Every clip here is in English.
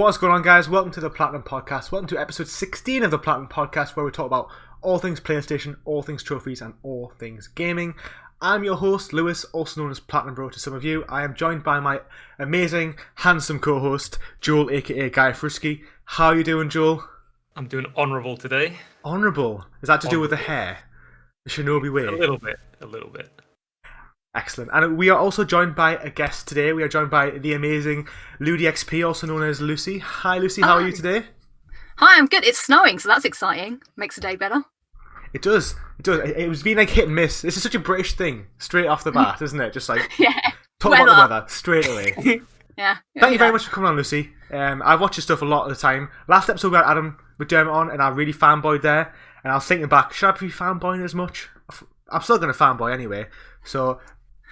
What's going on, guys? Welcome to the Platinum Podcast. Welcome to episode 16 of the Platinum Podcast, where we talk about all things PlayStation, all things trophies, and all things gaming. I'm your host, Lewis, also known as PlatinumBro to some of you. I am joined by my amazing, handsome co-host, Joel, aka GuyFarruski. How are you doing, Joel? I'm doing honourable today. Honourable? Is that to do with the hair? The shinobi way? A little bit. Excellent. And we are also joined by a guest today. We are joined by the amazing LUDIXP, also known as Lucy. Hi, Lucy. How are you today? Hi, I'm good. It's snowing, so that's exciting. Makes the day better. It does. It does. It was being like hit and miss. This is such a British thing, straight off the bat, isn't it? Just like talk about the weather straight away. Yeah. Thank you very much for coming on, Lucy. I've watched your stuff a lot of the time. Last episode we had Adam McDermott on, and I really fanboyed there. And I was thinking back, should I be fanboying as much? I'm still going to fanboy anyway. So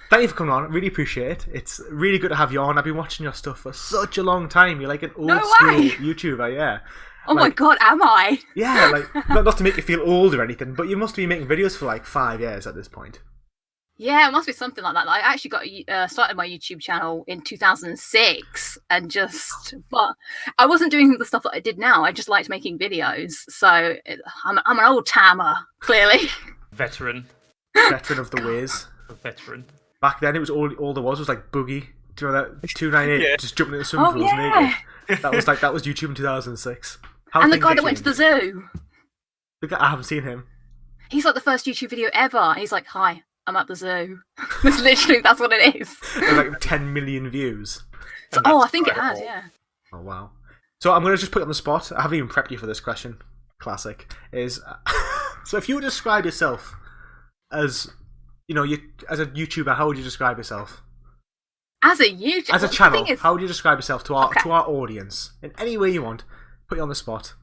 thank you for coming on. Really appreciate it. It's really good to have you on. I've been watching your stuff for such a long time. You're like an old school YouTuber, yeah. Oh my god, am I? Yeah, like not to make you feel old or anything, but you must be making videos for like 5 years at this point. Yeah, it must be something like that. I actually got started my YouTube channel in 2006, but I wasn't doing the stuff that I did now. I just liked making videos, so I'm an old timer, clearly. Veteran of the ways. A veteran. Back then, it was all there was like Boogie. Do you know that 298 Yeah. just jumping into swimming pools naked? That was YouTube in 2006. And the guy that went to the zoo. I haven't seen him. He's like the first YouTube video ever. He's like, "Hi, I'm at the zoo." That's what it is. There's like 10 million views. So, I think it has, yeah. Oh wow. So I'm going to just put you on the spot. I haven't even prepped you for this question. Classic. So if you would describe yourself as, as a YouTuber, how would you describe yourself? As a YouTuber? As a channel, how would you describe yourself to our audience? In any way you want. Put you on the spot.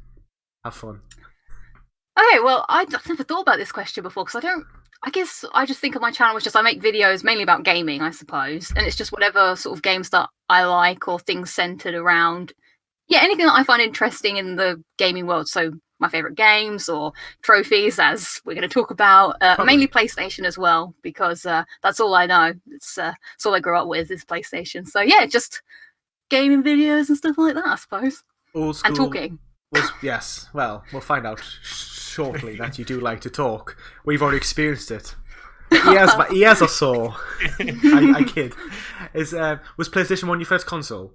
Have fun. Okay, well, I've never thought about this question before, because I guess I just think of my channel as just I make videos mainly about gaming, I suppose. And it's just whatever sort of games that I like or things centered around, anything that I find interesting in the gaming world. So my favorite games or trophies, as we're going to talk about, mainly PlayStation as well, because that's all I know. It's all I grew up with is PlayStation. So yeah, just gaming videos and stuff like that, I suppose. Old school. And talking. Yes, well, we'll find out shortly that you do like to talk. We've already experienced it. My ears are sore. I kid. Was PlayStation 1 your first console?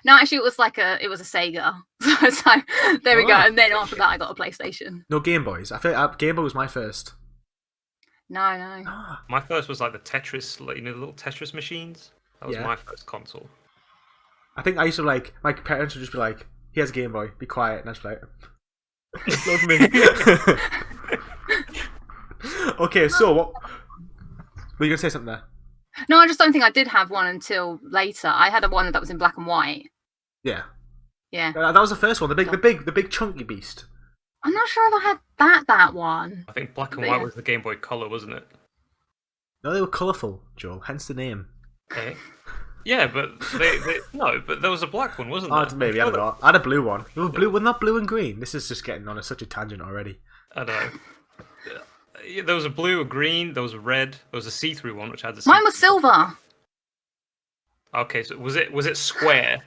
No, actually, it was a Sega. So there we go. And then after that, I got a PlayStation. No Game Boys. I feel like Game Boy was my first. No. My first was like the Tetris, the little Tetris machines. That was my first console. I think I used to my parents would just be like, "He has a Game Boy, be quiet," and I was like, "Love me." Okay, so what? Were you gonna say something there? No, I just don't think I did have one until later. I had one that was in black and white. Yeah. Yeah. That was the first one. The big chunky beast. I'm not sure if I had that one. I think black and white was the Game Boy Color, wasn't it? No, they were colourful, Joel. Hence the name. Okay. Yeah, but but there was a black one, wasn't there? Maybe, I don't know. I had a blue one. Blue, well, not blue and green. This is just getting on such a tangent already. I know. There was a blue, a green, there was a red, there was a see-through one which had the. Mine was silver. Okay, so was it square?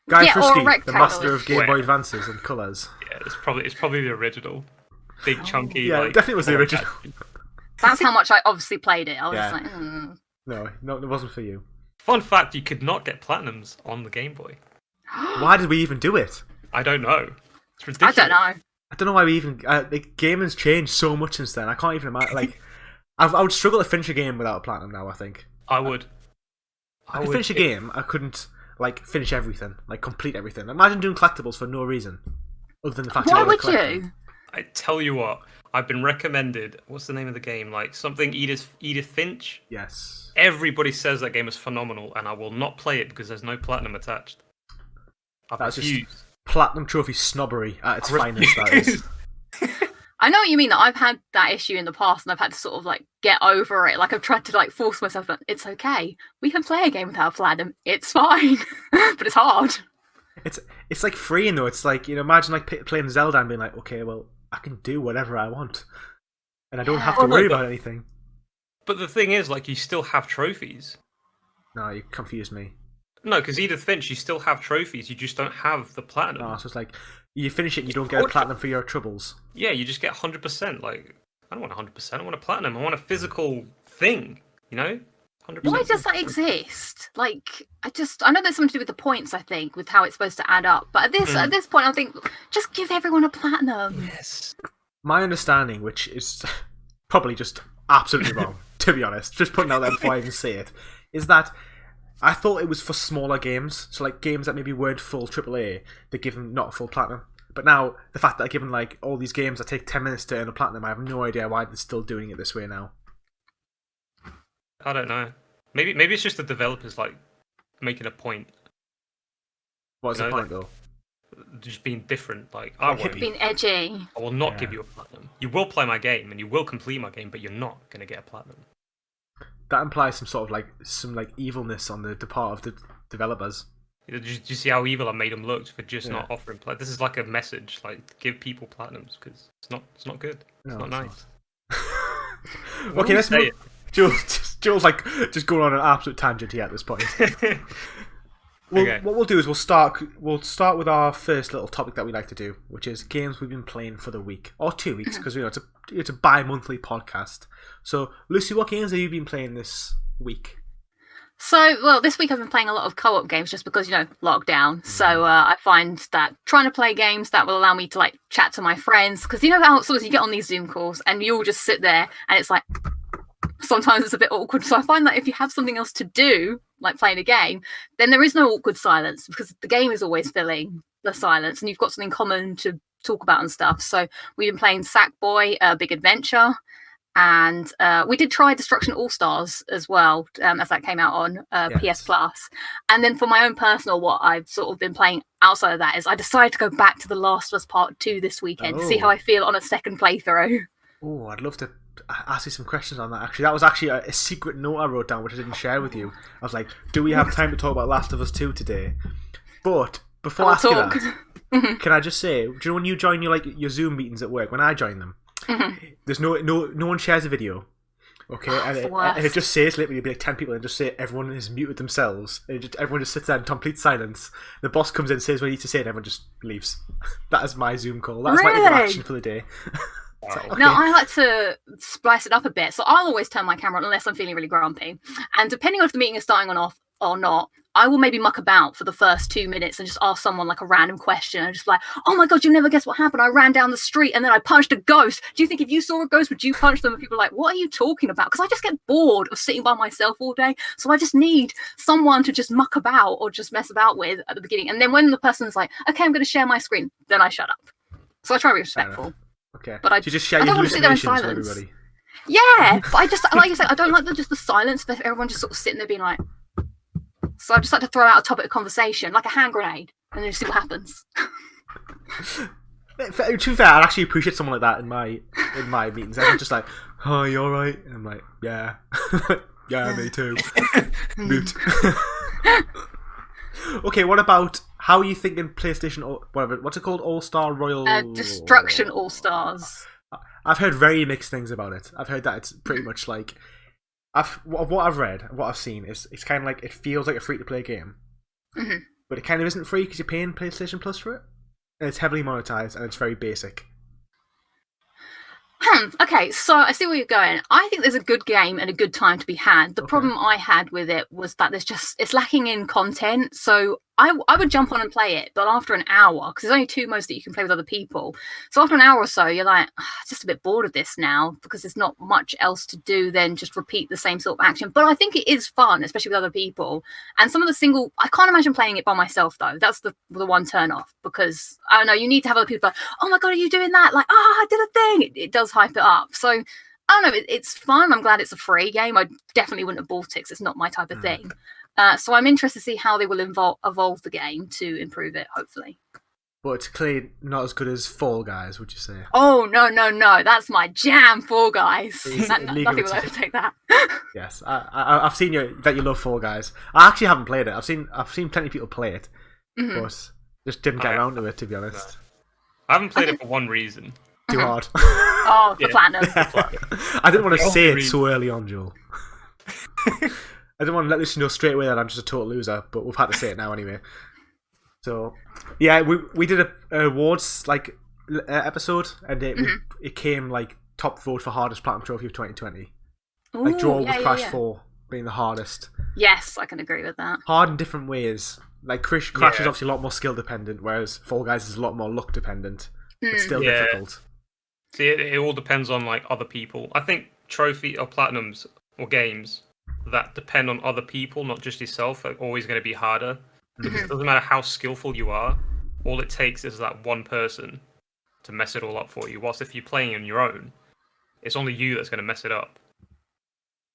GuyFarruski, the master of Game Boy Advances and colours. Yeah, it's probably the original. Big chunky. Yeah, it definitely was the original. That's how much I obviously played it. I was like, No, it wasn't for you. Fun fact: you could not get platinums on the Game Boy. Why did we even do it? I don't know. It's ridiculous. I don't know. I don't know why we even. Gaming's changed so much since then. I can't even imagine. I would struggle to finish a game without a platinum now. I think I would. I could finish a game. I couldn't finish everything, complete everything. Imagine doing collectibles for no reason, other than the fact. Why would you? I tell you what. I've been recommended. What's the name of the game? Something Edith Finch. Yes. Everybody says that game is phenomenal, and I will not play it because there's no platinum attached. That's just platinum trophy snobbery at its finest. That is. I know what you mean. That I've had that issue in the past, and I've had to sort of get over it. I've tried to force myself, but it's okay. We can play a game without platinum. It's fine, but it's hard. It's like freeing though. It's imagine playing Zelda and being like, okay, well, I can do whatever I want, and I don't have to worry about anything. But the thing is, you still have trophies. No, you confused me. No, because Edith Finch, you still have trophies. You just don't have the platinum. Oh, so it's like you finish it, and you don't get a platinum for your troubles. Yeah, you just get 100%. Like, I don't want 100%. I want a platinum. I want a physical thing. You know, 100%. Why does that exist? Like, I know there's something to do with the points. I think with how it's supposed to add up. But at this point, I think just give everyone a platinum. Yes. My understanding, which is probably just absolutely wrong, to be honest, just putting out there before I even say it, is that I thought it was for smaller games, so like games that maybe weren't full AAA, they give them not a full platinum. But now, the fact that they're given like all these games that take 10 minutes to earn a platinum, I have no idea why they're still doing it this way now. I don't know. Maybe it's just the developers like making a point. What's the point though? Just being different. Like being edgy. I will not give you a platinum. You will play my game and you will complete my game, but you're not gonna get a platinum. That implies some sort of some evilness on the part of the developers. Do you see how evil I made them look for just not offering platinum? This is like a message, like give people platinums because it's not good. It's not nice. Okay, let's move. Joel's like just going on an absolute tangent here at this point. What we'll do is we'll start with our first little topic that we like to do, which is games we've been playing for the week or 2 weeks, because it's a bi-monthly podcast. So, Lucy, what games have you been playing this week? So, well, this week I've been playing a lot of co-op games just because, lockdown. So I find that trying to play games that will allow me to like chat to my friends, because you know how sort of you get on these Zoom calls and you all just sit there and it's like sometimes it's a bit awkward. So I find that if you have something else to do, like playing a game, then there is no awkward silence because the game is always filling the silence and you've got something common to talk about and stuff. So we've been playing Sackboy, Big Adventure, and we did try Destruction All-Stars as well, as that came out on PS Plus. And then for my own personal, what I've sort of been playing outside of that is I decided to go back to The Last of Us Part 2 this weekend to see how I feel on a second playthrough. Oh, I'd love to ask you some questions on that, actually. That was actually a secret note I wrote down, which I didn't share with you. I was like, do we have time to talk about Last of Us 2 today? But before I ask you that, can I just say, do you know when you join your Zoom meetings at work, when I join them, there's no one shares a video, okay? And it just says, literally, it'll be like 10 people and just say everyone has muted themselves. And everyone just sits there in complete silence. The boss comes in, says what he needs to say, and everyone just leaves. That is my Zoom call. That's my interaction for the day. Okay. No, I like to splice it up a bit. So I'll always turn my camera on unless I'm feeling really grumpy. And depending on if the meeting is starting on off or not, I will maybe muck about for the first 2 minutes and just ask someone like a random question. And just like, oh my God, you never guess what happened. I ran down the street and then I punched a ghost. Do you think if you saw a ghost, would you punch them? And people are like, what are you talking about? Because I just get bored of sitting by myself all day. So I just need someone to just muck about or just mess about with at the beginning. And then when the person's like, okay, I'm going to share my screen, then I shut up. So I try to be respectful. Okay, but you just share your hallucinations with everybody. Yeah, but I just, like I said, I don't like just the silence of everyone just sort of sitting there being like. So I just like to throw out a topic of conversation, like a hand grenade, and then just see what happens. To be fair, I'd actually appreciate someone like that in my meetings. I'm just like, "Oh, you all right?" And I'm like, "Yeah, yeah, me too." Mute. Okay, what about how are you thinking PlayStation or whatever? What's it called? All-Star Royal Destruction All-Stars. I've heard very mixed things about it. I've heard that it's pretty much like what I've read, what I've seen is it's kind of like it feels like a free-to-play game, but it kind of isn't free because you're paying PlayStation Plus for it, and it's heavily monetized and it's very basic. Okay, so I see where you're going. I think there's a good game and a good time to be had. The problem I had with it was that it's lacking in content. So I would jump on and play it, but after an hour, because there's only 2 modes that you can play with other people. So after an hour or so, you're like, just a bit bored of this now because there's not much else to do than just repeat the same sort of action. But I think it is fun, especially with other people. And some of the I can't imagine playing it by myself though. That's the one turn off because I don't know. You need to have other people like, oh my God, are you doing that? Like, I did a thing. It does hype it up. So I don't know. It's fun. I'm glad it's a free game. I definitely wouldn't have bought it because it's not my type of thing. So I'm interested to see how they will evolve the game to improve it, hopefully. But it's clearly not as good as Fall Guys, would you say? Oh, no. That's my jam, Fall Guys. Nothing will overtake that. Yes, I've seen that you love Fall Guys. I actually haven't played it. I've seen plenty of people play it, but just didn't get around to it, to be honest. I haven't played it for one reason. Too hard. Oh, the platinum. I didn't want to say it so early on, Joel. I don't want to let this know straight away that I'm just a total loser, but we've had to say it now anyway. So, yeah, we did a awards like episode, and it came like top vote for hardest platinum trophy of 2020. Ooh, Like draw with Crash 4 being the hardest. Yes, I can agree with that. Hard in different ways. Like Crash is obviously a lot more skill dependent, whereas Fall Guys is a lot more luck dependent. It's still difficult. See, it all depends on like other people. I think trophy or platinums or games that depend on other people, not just yourself, are always going to be harder. Because it doesn't matter how skillful you are. All it takes is that one person to mess it all up for you. Whilst if you're playing on your own, it's only you that's going to mess it up.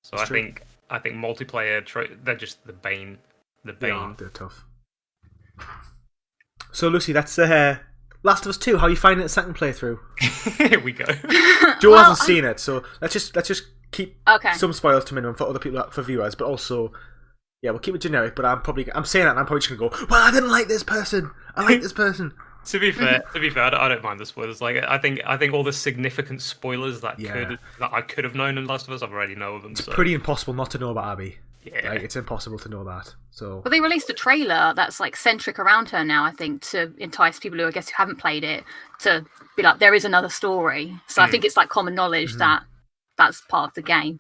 So I think multiplayer they're just the bane. Yeah, they're tough. So Lucy, that's Last of Us 2. How are you finding it second playthrough? Here we go. Joe hasn't seen it, so let's just keep some spoilers to minimum for other people, for viewers, but also we'll keep it generic. But I'm saying that, and I'm probably just gonna go, well, I didn't like this person. I like this person. To be fair, I don't mind the spoilers. Like, I think all the significant spoilers that I could have known in Last of Us, I've already know of them. It's pretty impossible not to know about Abby. Yeah, like, it's impossible to know that. So, well, they released a trailer that's like centric around her now. I think to entice people who I guess who haven't played it to be like, there is another story. So I think it's like common knowledge that that's part of the game.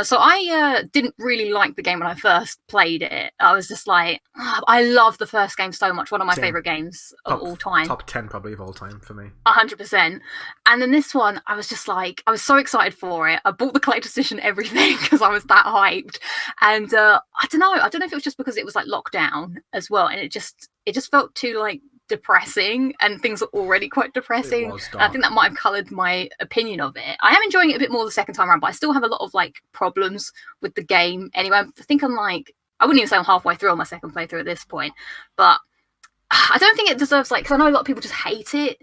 So I didn't really like the game when I first played it. I was just like, I love the first game so much. One of my favourite games of all time. Top 10 probably of all time for me. 100%. And then this one, I was just like, I was so excited for it. I bought the collector's edition, everything, because I was that hyped. And I don't know if it was just because it was like lockdown as well. And it just felt too like depressing, and things are already quite depressing. I think that might have coloured my opinion of it. I am enjoying it a bit more the second time around, but I still have a lot of like problems with the game anyway. I think I wouldn't even say I'm halfway through on my second playthrough at this point, but I don't think it deserves because I know a lot of people just hate it.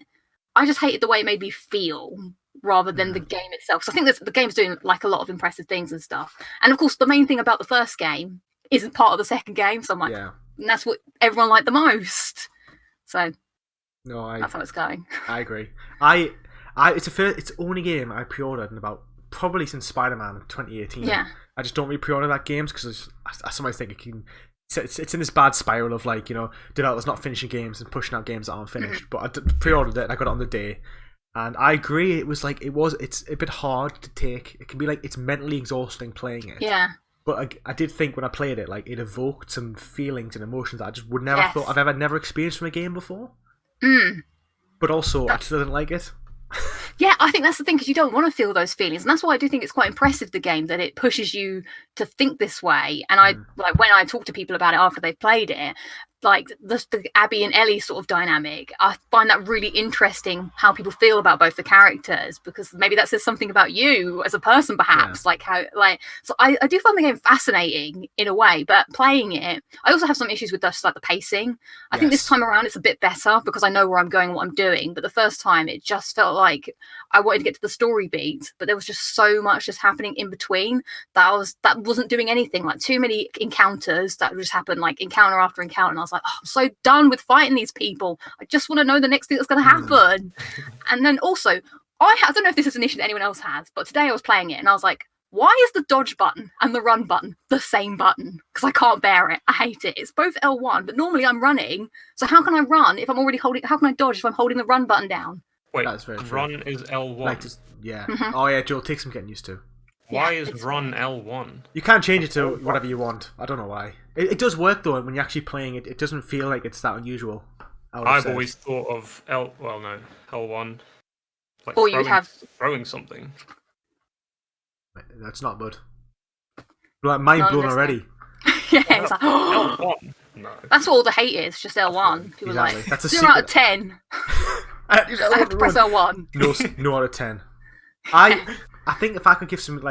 I just hated the way it made me feel rather than the game itself. So I think the game's doing like a lot of impressive things and stuff. And of course, the main thing about the first game isn't part of the second game, so I'm like, and that's what everyone liked the most. So that's how it's going. I agree. It's the only game I pre-ordered in about probably since Spider-Man 2018. Yeah. I just don't really pre-order that games because I sometimes think it's in this bad spiral of developers not finishing games and pushing out games that aren't finished. But I pre-ordered it and I got it on the day, and I agree. It's a bit hard to take. It can be it's mentally exhausting playing it. Yeah. But I did think when I played it, it evoked some feelings and emotions that I just would never thought I've never experienced from a game before. But also, I still didn't like it. Yeah, I think that's the thing, because you don't want to feel those feelings, and that's why I do think it's quite impressive, the game, that it pushes you to think this way. And when I talk to people about it after they've played it, the Abby and Ellie sort of dynamic, I find that really interesting, how people feel about both the characters, because maybe that says something about you as a person, perhaps. So I do find the game fascinating in a way, but playing it, I also have some issues with just the pacing. I think this time around it's a bit better because I know where I'm going, what I'm doing, but the first time it just felt like I wanted to get to the story beat, but there was just so much just happening in between that wasn't doing anything. Too many encounters that just happened, encounter after encounter, and I was like, I'm so done with fighting these people. I just want to know the next thing that's going to happen. And then also, I don't know if this is an issue that anyone else has, but today I was playing it and I was like, why is the dodge button and the run button the same button? Because I can't bear it. I hate it. It's both L1, but normally I'm running. So how can I run if I'm already holding? How can I dodge if I'm holding the run button down? Wait, that's very true. Run is L1. Oh yeah, Joel, takes some getting used to. Why is run L1? You can't change it to whatever you want. I don't know why. It does work though when you're actually playing it. It doesn't feel like it's that unusual. I've always thought of L1. Or you have throwing something. That's not good. Mind blown already. Yeah, it's L1. No. That's what all the hate is. Just L1. People exactly. are That's a 0 out of 10. I have to press L1. No out of 10. I think if I could give some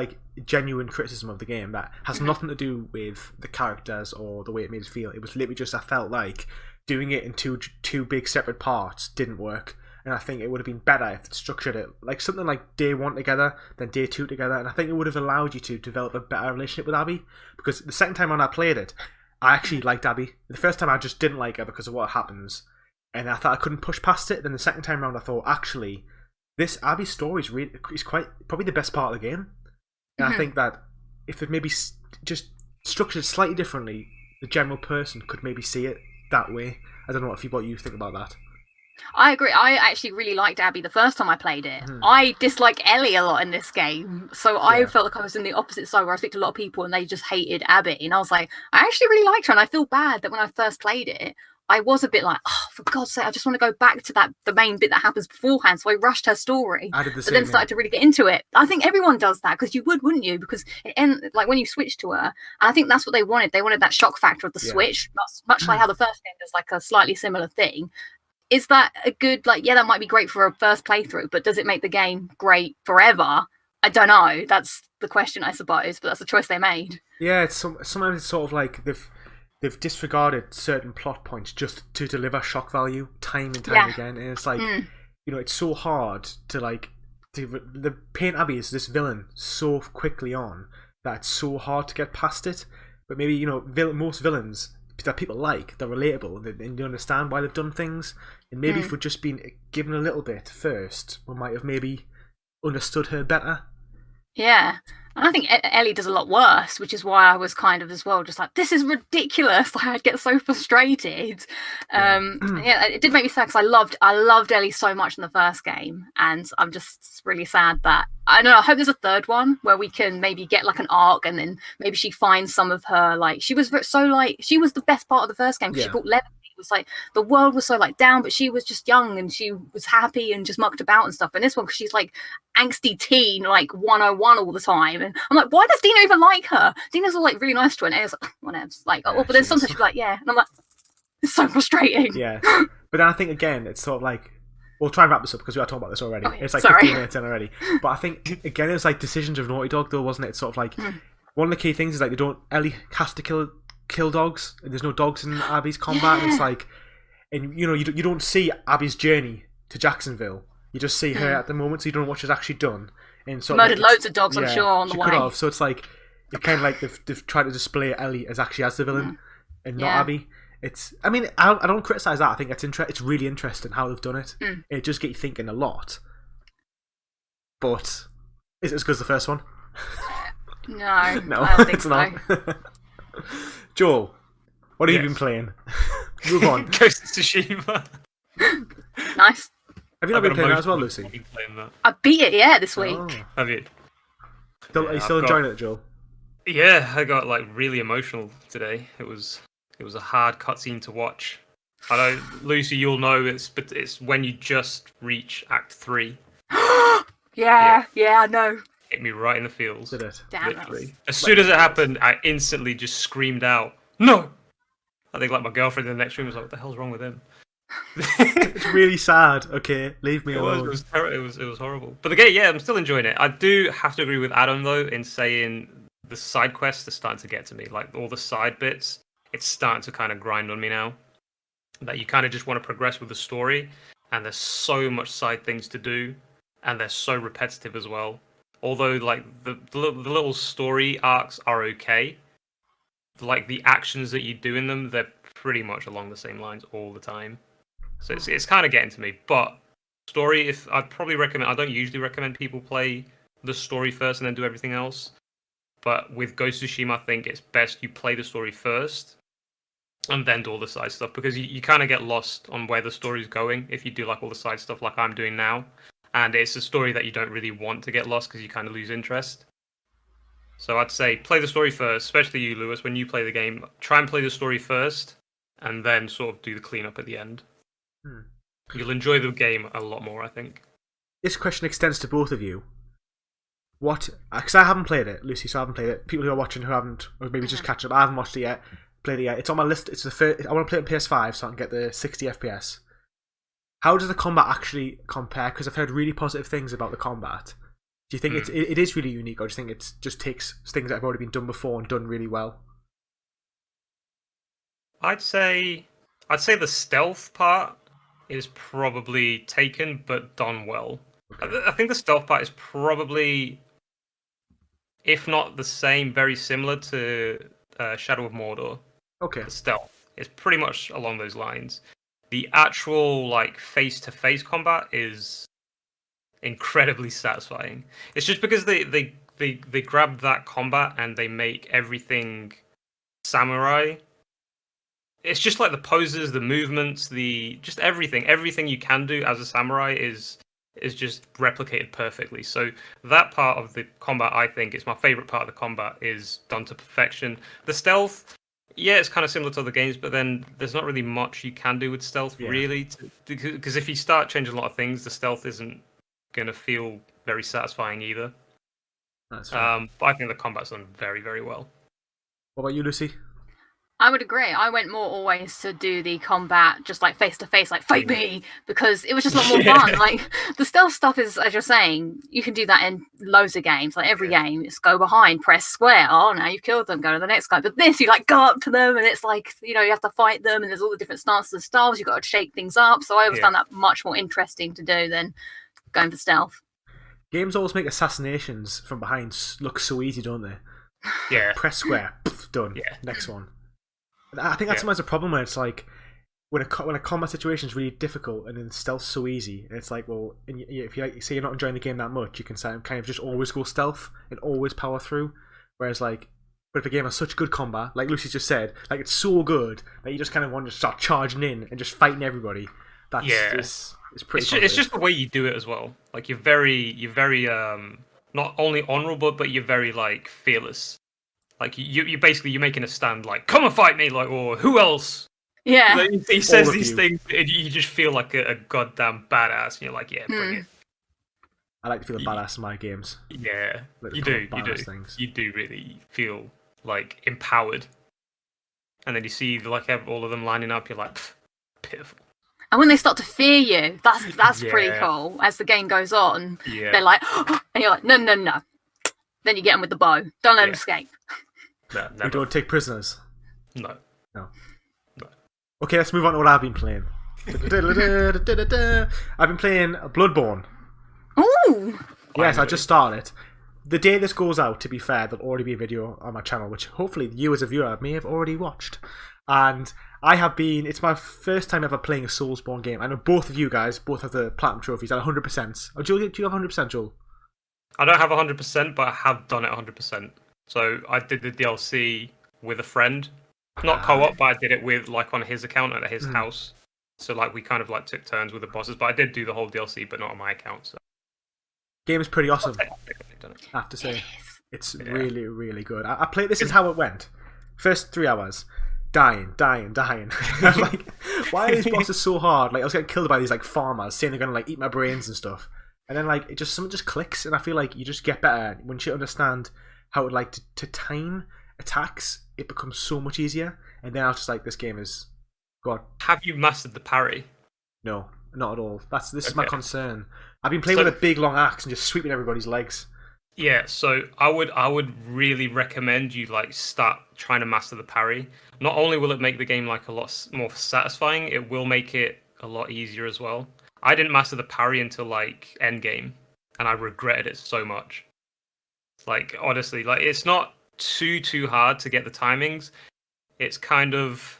genuine criticism of the game that has nothing to do with the characters or the way it made us feel, it was literally just I felt like doing it in two big separate parts didn't work, and I think it would have been better if it structured it something like day 1 together, then day 2 together, and I think it would have allowed you to develop a better relationship with Abby, because the second time when I played it, I actually liked Abby. The first time I just didn't like her because of what happens, and I thought I couldn't push past it. Then the second time around I thought, actually, this Abby story is quite probably the best part of the game. And I think that if it maybe just structured slightly differently, the general person could maybe see it that way. I don't know what you think about that. I agree. I actually really liked Abby the first time I played it. I dislike Ellie a lot in this game, so I felt like I was in the opposite side where I speak to a lot of people and they just hated Abby, and I was like, I actually really liked her, and I feel bad that when I first played it, I was a bit like, oh, for God's sake, I just want to go back to the main bit that happens beforehand. So I rushed her story, but then started to really get into it. I think everyone does that because you wouldn't you? Because like when you switch to her, and I think that's what they wanted. They wanted that shock factor of the switch, much like how the first game does like a slightly similar thing. Is that a good, like, yeah, that might be great for a first playthrough, but does it make the game great forever? I don't know. That's the question, I suppose, but that's the choice they made. Yeah, it's sometimes it's sort of like they've disregarded certain plot points just to deliver shock value time and time again, and it's like, it's so hard to like the paint Abby as this villain so quickly on that it's so hard to get past it. But maybe most villains that people like, they're relatable and you understand why they've done things, and maybe if we'd just been given a little bit first, we might have maybe understood her better. Yeah, and I think Ellie does a lot worse, which is why I was kind of as well just like, this is ridiculous. Like, I'd get so frustrated. It did make me sad because I loved Ellie so much in the first game, and I'm just really sad that I don't know. I hope there's a third one where we can maybe get like an arc, and then maybe she finds some of her, like, she was the best part of the first game because she brought levity. It was like the world was so like down, but she was just young and she was happy and just mucked about and stuff. And this one, because she's like angsty teen, like 101 all the time, and I'm like, why does Dina even like her? Dina's all like really nice to her, and it's like, whatever. Like, but then sometimes she's like, yeah, and I'm like, it's so frustrating. Yeah, but then I think again, it's sort of like, we'll try and wrap this up because we are talking about this already. Okay, it's like sorry. 15 minutes in already. But I think again, it's like decisions of Naughty Dog, though, wasn't it? It's sort of like one of the key things is like Ellie has to kill dogs, and there's no dogs in Abby's combat. And it's like, and you don't see Abby's journey to Jacksonville. You just see her at the moment, so you don't know what she's actually done. And so murdered loads of dogs, I'm sure, on the way. Could have. So it's like, it's kind of like they've tried to display Ellie as the villain and not Abby. I mean, I don't criticize that. I think it's really interesting how they've done it. It just gets you thinking a lot. But is it as good as the first one? No, I don't think it's not. Joel, what have you been playing? Move on. Ghost of Tsushima. Nice. Have you not been playing that as well, Lucy? I beat it, this week. Oh. Have you? Are you still enjoying it, Joel? Yeah, I got like really emotional today. It was a hard cutscene to watch. I know, Lucy, you'll know it's when you just reach Act 3. Yeah, I know. Hit me right in the feels. Did it? Damn, literally. As soon as it happened, I instantly just screamed out, "No!" I think like my girlfriend in the next room was like, "What the hell's wrong with him?" It's really sad. Okay, leave me alone. It was horrible. But the game, I'm still enjoying it. I do have to agree with Adam though in saying the side quests are starting to get to me. Like all the side bits, it's starting to kind of grind on me now. That you kind of just want to progress with the story, and there's so much side things to do, and they're so repetitive as well. Although like the little story arcs are okay, like the actions that you do in them, they're pretty much along the same lines all the time. So it's kind of getting to me. But story, I'd probably recommend. I don't usually recommend people play the story first and then do everything else. But with Ghost of Tsushima, I think it's best you play the story first and then do all the side stuff, because you kind of get lost on where the story's going if you do like all the side stuff like I'm doing now. And it's a story that you don't really want to get lost because you kind of lose interest. So I'd say play the story first, especially you, Lewis, when you play the game. Try and play the story first, and then sort of do the cleanup at the end. You'll enjoy the game a lot more, I think. This question extends to both of you. Because I haven't played it, Lucy, so I haven't played it. People who are watching who haven't, or maybe just catch up, I haven't watched it yet, played it yet. It's on my list. It's the first. I want to play it on PS5 so I can get the 60 FPS. How does the combat actually compare? Because I've heard really positive things about the combat. Do you think it is really unique, or do you think it just takes things that have already been done before and done really well? I'd say the stealth part is probably taken but done well. Okay. I think the stealth part is probably, if not the same, very similar to Shadow of Mordor. Okay. The stealth is pretty much along those lines. The actual like face-to-face combat is incredibly satisfying. It's just because they grab that combat and they make everything samurai, it's just like the poses, the movements, just everything. Everything you can do as a samurai is just replicated perfectly. So that part of the combat, I think, is my favorite part of the combat, is done to perfection. The stealth, yeah, it's kind of similar to other games, but then there's not really much you can do with stealth, really, because if you start changing a lot of things, the stealth isn't going to feel very satisfying either. That's right. But I think the combat's done very, very well. What about you, Lucy? I would agree. I went more always to do the combat just like face to face, like fight me, because it was just a lot more fun. Like the stealth stuff is, as you're saying, you can do that in loads of games. Like every game, it's go behind, press square. Oh, now you've killed them, go to the next guy. But this, you like go up to them, and it's like, you know, you have to fight them, and there's all the different stances and styles. You've got to shake things up. So I always found that much more interesting to do than going for stealth. Games always make assassinations from behind look so easy, don't they? Yeah. Press square, done. Yeah. Next one. I think that's sometimes a problem when it's like when a combat situation is really difficult and then stealth's so easy. And it's like, well, if you say you're not enjoying the game that much, you can kind of just always go stealth and always power through. Whereas like, but if a game has such good combat, like Lucy just said, like it's so good that you just kind of want to start charging in and just fighting everybody. That's it's pretty. It's just the way you do it as well. Like you're very not only honorable, but you're very like fearless. Like you're making a stand, like come and fight me, like, or who else? Yeah. Like, he says these things, and you just feel like a goddamn badass, and you're like, yeah, bring it. I like to feel a badass in my games. Yeah, like you do really feel like empowered. And then you see like all of them lining up, you're like, pitiful. And when they start to fear you, that's pretty cool. As the game goes on, they're like, and you're like, no. Then you get them with the bow. Don't let them escape. No, we don't take prisoners. No. Okay, let's move on to what I've been playing. I've been playing Bloodborne. Ooh! Yes, I just started it. The day this goes out, to be fair, there'll already be a video on my channel, which hopefully you as a viewer may have already watched. And it's my first time ever playing a Soulsborne game. I know both of you guys have the Platinum trophies at 100%. Oh, Joel, do you have 100%, Joel? I don't have 100%, but I have done it 100%. So I did the DLC with a friend. Not co-op, but I did it with like on his account at his house. So like we kind of like took turns with the bosses, but I did do the whole DLC, but not on my account. So game is pretty awesome. I have to say, it's really, really good. I played. This is how it went. First 3 hours, dying. I'm like, why are these bosses so hard? Like I was getting killed by these like farmers saying they're gonna like eat my brains and stuff. And then like something just clicks, and I feel like you just get better once you understand how it like to time attacks. It becomes so much easier, and then I was just like, this game is God. Have you mastered the parry? No, not at all. This is my concern. I've been playing with a big long axe and just sweeping everybody's legs. Yeah, so I would really recommend you like start trying to master the parry. Not only will it make the game like a lot more satisfying, it will make it a lot easier as well. I didn't master the parry until like endgame, and I regretted it so much. Like honestly, like it's not too hard to get the timings. It's kind of,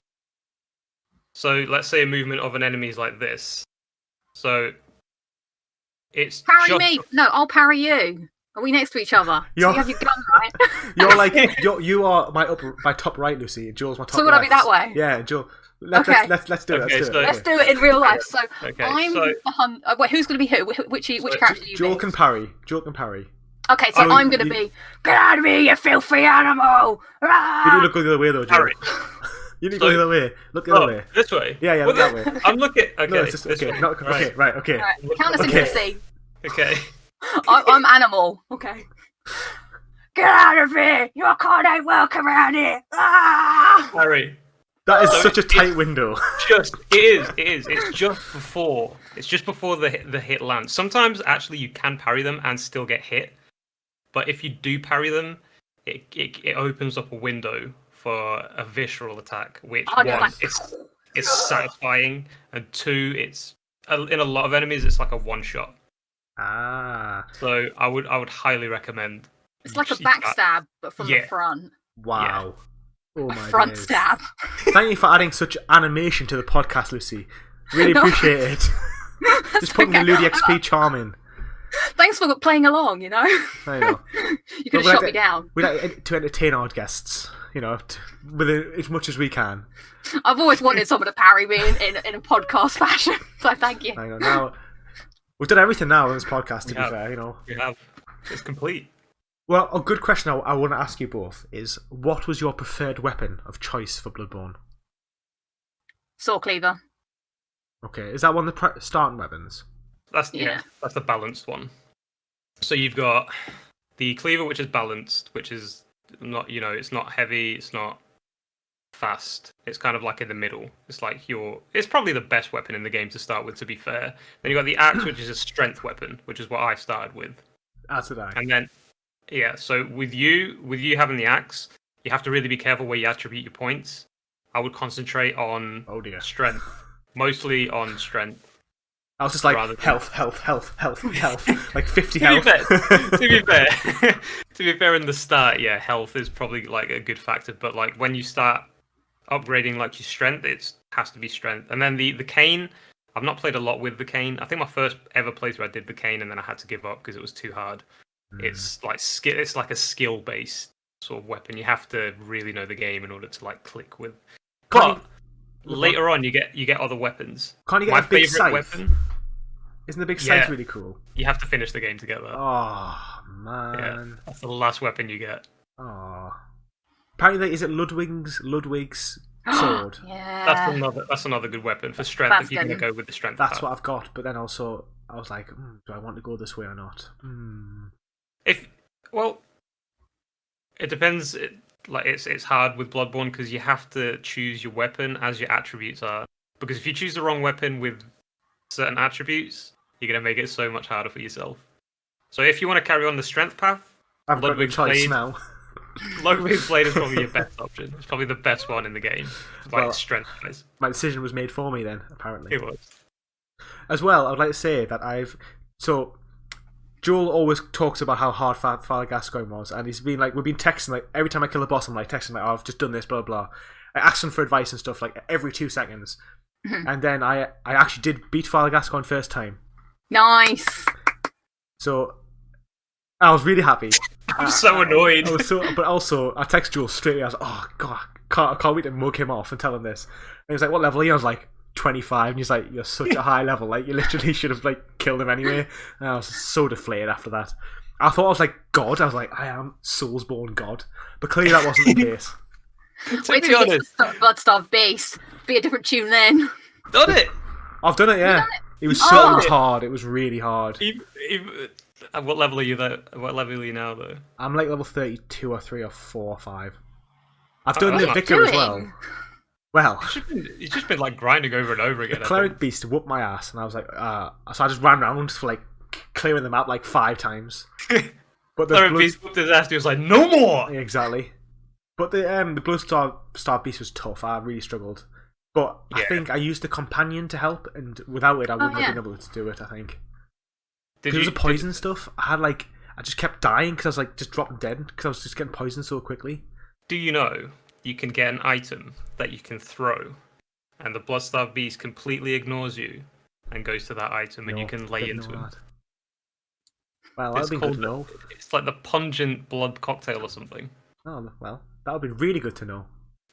so let's say a movement of an enemy is like this. So it's parry me. No, I'll parry you. Are we next to each other? So you have your gun, right? You're like you are my top right, Lucy. And Joel's my top. So would I be that way? Yeah, Joel. Let's do it. Let's do it. Let's do it in real life. So I'm so, wait, who's going to be who? Which character are you? Joel can parry. Okay, so I'm going to be, get out of me, you filthy animal! You need to look the other way, though, Joel. You need to go the other way. Look the other way. This way? Yeah, look that way. I'm looking... Okay, no, it's just, okay. Okay, right. Count us in 50. Okay. I'm animal. Okay. Get out of here! Your card ain't welcome around here! Harry. That is such a tight window. It is. It's just before the hit lands. Sometimes, actually, you can parry them and still get hit. But if you do parry them, it opens up a window for a visceral attack, which it's satisfying, and 2, it's in a lot of enemies, it's like a one-shot. So I would highly recommend. It's like a backstab, but from the front. Wow. Oh my front stab. Thank you for adding such animation to the podcast, Lucy. Really appreciate it. Just putting the LUDIXP charm in. Thanks for playing along, you know. I know. You could have shot me down. We like to entertain our guests. with as much as we can. I've always wanted someone to parry me in a podcast fashion, so thank you. I know. Now we've done everything now in this podcast. To be fair, You have. It's complete. Well, a good question I want to ask you both is: what was your preferred weapon of choice for Bloodborne? Saw cleaver. Okay, is that one of the starting weapons? That's the balanced one. So you've got the cleaver, which is balanced, which is not, it's not heavy, it's not fast. It's kind of like in the middle. It's like it's probably the best weapon in the game to start with, to be fair. Then you've got the axe, which is a strength weapon, which is what I started with. As did I. And then, so with you having the axe, you have to really be careful where you attribute your points. I would concentrate on strength, mostly on strength. I was just like health, like 50 health. To be fair, in the start, health is probably like a good factor. But like when you start upgrading like your strength, it has to be strength. And then the cane, I've not played a lot with the cane. I think my first ever playthrough I did the cane, and then I had to give up because it was too hard. It's like a skill based sort of weapon. You have to really know the game in order to like click with. But later on, you get other weapons. Can't you get a big scythe? Weapon? Isn't the big scythe really cool? You have to finish the game together. Oh man, yeah, that's the last weapon you get. Oh, apparently, is it Ludwig's sword? Yeah, that's another good weapon for strength. If you're gonna go with the strength, that's what I've got. But then also, I was like, do I want to go this way or not? It depends. It's hard with Bloodborne because you have to choose your weapon as your attributes are. Because if you choose the wrong weapon with certain attributes, you're gonna make it so much harder for yourself. So if you want to carry on the strength path, I've got no choice now. Ludwig's blade is probably your best option. It's probably the best one in the game. Strength wise. My decision was made for me then. Apparently, it was. As well, I would like to say that Joel always talks about how hard Father Gascoigne was, and he's been like, we've been texting like every time I kill a boss, I'm like texting like, oh, I've just done this, blah blah. I ask him for advice and stuff like every 2 seconds, and then I actually did beat Father Gascoigne first time. Nice. So I was really happy. I'm so annoyed. But also I text Joel straight away. I was like, oh god, I can't wait to mug him off and tell him this. And he was like, what level are you? I was like, 25, and he's like, you're such a high level, like you literally should have like killed him anyway. And I was so deflated after that. I thought I was like God. I was like, I am Soulsborne God, but clearly that wasn't the case. Wait till you get to Bloodstarved Beast. Be a different tune then. Done it. I've done it. Yeah, it was hard. It was really hard. What level are you though? What level are you now though? I'm like level 32 or 3 or 4 or 5. I've done the Vicar as well. Well, you've just been like grinding over and over again. The Cleric Beast whooped my ass, and I was like, so I just ran around for like clearing the map like 5 times. But the Cleric Beast whooped his ass. He was like, no more. Exactly. But the Bloodstar Beast was tough. I really struggled. But I think I used the companion to help, and without it, I wouldn't have been able to do it. I think. Because it was a poison stuff. I just kept dying because I was like just dropping dead because I was just getting poisoned so quickly. Do you know you can get an item that you can throw, and the Bloodstarved Beast completely ignores you and goes to that item, and you can lay into him. Well, that'd be good to know. It's like the pungent blood cocktail or something. Oh well, that would be really good to know.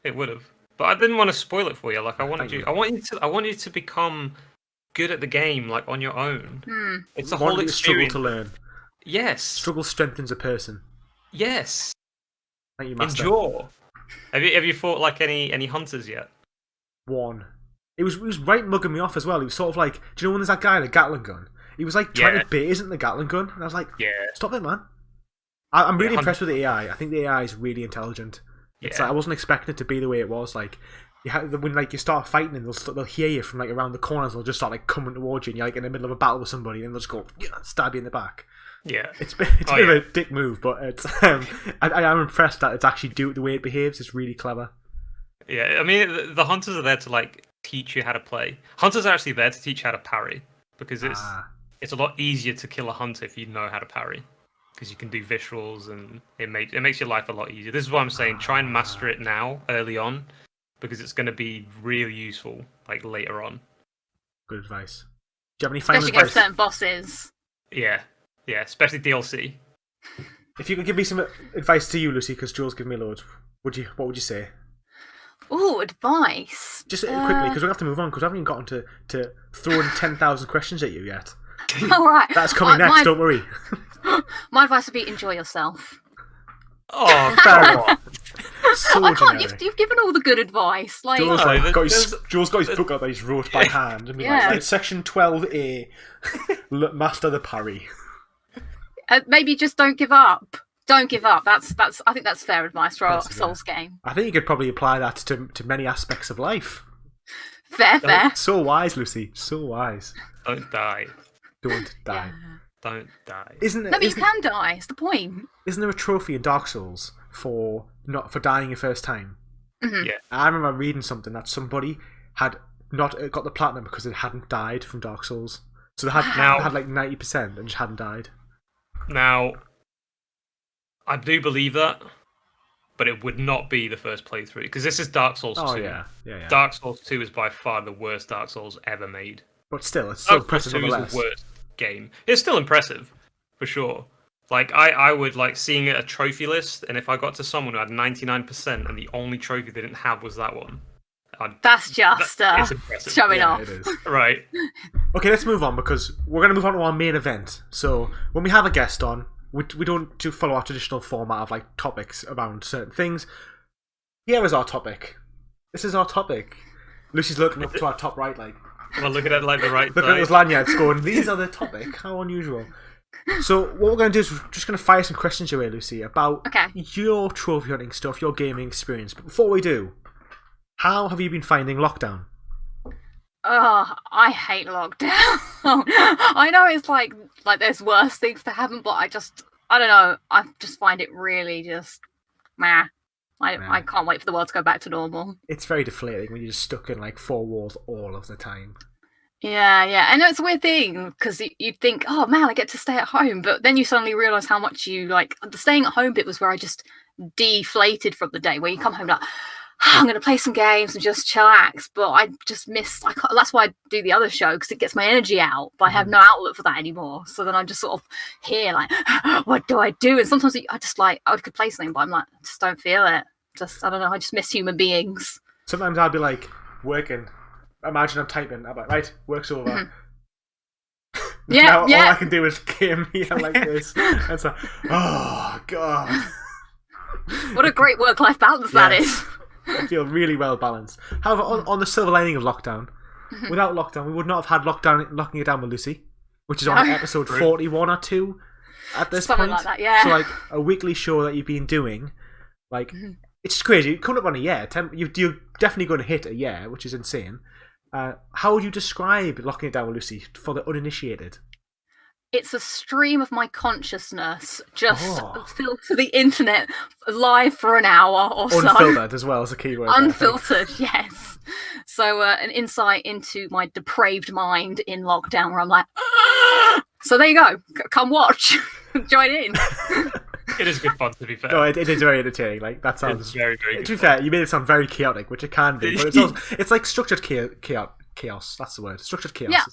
It would have, but I didn't want to spoil it for you. Like I want you to become good at the game, like on your own. It's a whole experience. Struggle to learn. Yes. Struggle strengthens a person. Yes. Thank you, Master. Endure. Have you fought like any hunters yet? One. It was right mugging me off as well. He was sort of like, do you know when there's that guy in a Gatling gun? He was like trying to bait isn't the Gatling gun, and I was like, stop it, man. I'm really impressed with the AI. I think the AI is really intelligent. It's like, I wasn't expecting it to be the way it was. Like when like you start fighting, and they'll hear you from like around the corners. They'll just start like coming towards you, and you're like in the middle of a battle with somebody, and they'll just go stab you in the back. Yeah, it's a bit of a dick move, but it's I am impressed that it's actually the way it behaves. It's really clever. Yeah, I mean the hunters are there to like teach you how to play. Hunters are actually there to teach you how to parry, because it's a lot easier to kill a hunter if you know how to parry, because you can do visuals, and it makes your life a lot easier. This is what I'm saying. Try and master it now, early on, because it's going to be really useful like later on. Good advice. Do you have any final advice? Especially against certain bosses. Yeah, especially DLC. If you could give me some advice to you, Lucy, because Jules gave me loads. What would you say? Oh, advice. Just quickly, because we have to move on, because I haven't even gotten to throwing 10,000 questions at you yet. All right. That's coming next, don't worry. My advice would be enjoy yourself. Oh, Fair come enough. on. So I can't. generic. You've given all the good advice. Like, Joel's, No, Joel's got his book out that he's wrote by hand. And Yeah. like, section 12A, master the parry. maybe just don't give up. Don't give up. That's. I think that's fair advice for a Souls game. I think you could probably apply that to many aspects of life. Fair. So wise, Lucy. So wise. Don't die. Don't die. Yeah. Don't die. Isn't it? No, but you can die. It's the point. Isn't there a trophy in Dark Souls for dying your first time? Mhm. Yeah. I remember reading something that somebody had not got the platinum because they hadn't died from Dark Souls. So they had like 90% and just hadn't died. Now, I do believe that, but it would not be the first playthrough because this is Dark Souls 2. Oh yeah. Dark Souls 2 is by far the worst Dark Souls ever made. But still, it's so Dark Souls impressive 2 is nonetheless. the worst game. It's still impressive, for sure. Like, I would like seeing a trophy list, and if I got to someone who had 99% and the only trophy they didn't have was that one, That's just it's impressive. showing Yeah, off. it is. Right. Okay, let's move on because we're going to move on to our main event. So when we have a guest on, we don't do follow our traditional format of like topics around certain things. Here is our topic. This is our topic. Lucy's looking up to our top right, like. Well, look at it like the right Look at those lanyards going, these are the topic. How unusual. So what we're going to do is we're just going to fire some questions your way, Lucy, about your trophy hunting stuff, your gaming experience. But before we do, how have you been finding lockdown? Oh, I hate lockdown. I know it's like there's worse things to happen, but I don't know. I just find it really just meh. I can't wait for the world to go back to normal. It's very deflating when you're just stuck in like four walls all of the time. Yeah. I know it's a weird thing because you think, oh man, I get to stay at home, but then you suddenly realise how much you like. The staying at home bit was where I just deflated from the day. Where you come home like, I'm going to play some games and just chillax, but I just missed. That's why I do the other show because it gets my energy out. But I have no outlet for that anymore. So then I'm just sort of here like, what do I do? And sometimes I just like I could play something, but I'm like, I just don't feel it. I don't know. I just miss human beings. Sometimes I'll be like working. Imagine I'm typing. I'm like, right, work's over. Mm-hmm. Now Yeah. all I can do is game here like this. And it's like, oh god. What a great work-life balance that is. I feel really well balanced. However, on the silver lining of lockdown, without lockdown, we would not have had locking it down with Lucy, which is on episode 41 or 2 at this Something point. like that, yeah. So like a weekly show that you've been doing, like it's just crazy. Coming up on a year, you're definitely going to hit a year, which is insane. How would you describe locking it down with Lucy for the uninitiated? It's a stream of my consciousness just filled to the internet live for an hour or so. Unfiltered as well as a keyword. Unfiltered, yes. So an insight into my depraved mind in lockdown where I'm like, ah! So there you go. Come watch. Join in. It is good fun, to be fair. No, it is very entertaining. Like that sounds It's very, very good. To be fair, you made it sound very chaotic, which it can be, but it's like structured chaos. That's the word. Structured chaos. Yeah.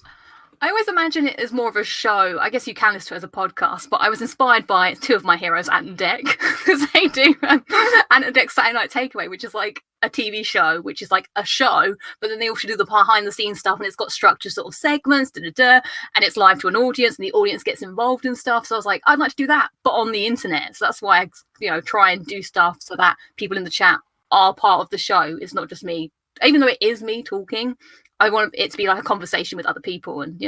I always imagine it as more of a show. I guess you can listen to it as a podcast, but I was inspired by two of my heroes, Ant and Dec, because they do Ant and Dec Saturday Night Takeaway, which is like a TV show, which is like a show, but then they also do the behind-the-scenes stuff, and it's got structured sort of segments, and it's live to an audience, and the audience gets involved in stuff. So I was like, I'd like to do that, but on the internet. So that's why I try and do stuff so that people in the chat are part of the show. It's not just me, even though it is me talking. I want it to be like a conversation with other people and,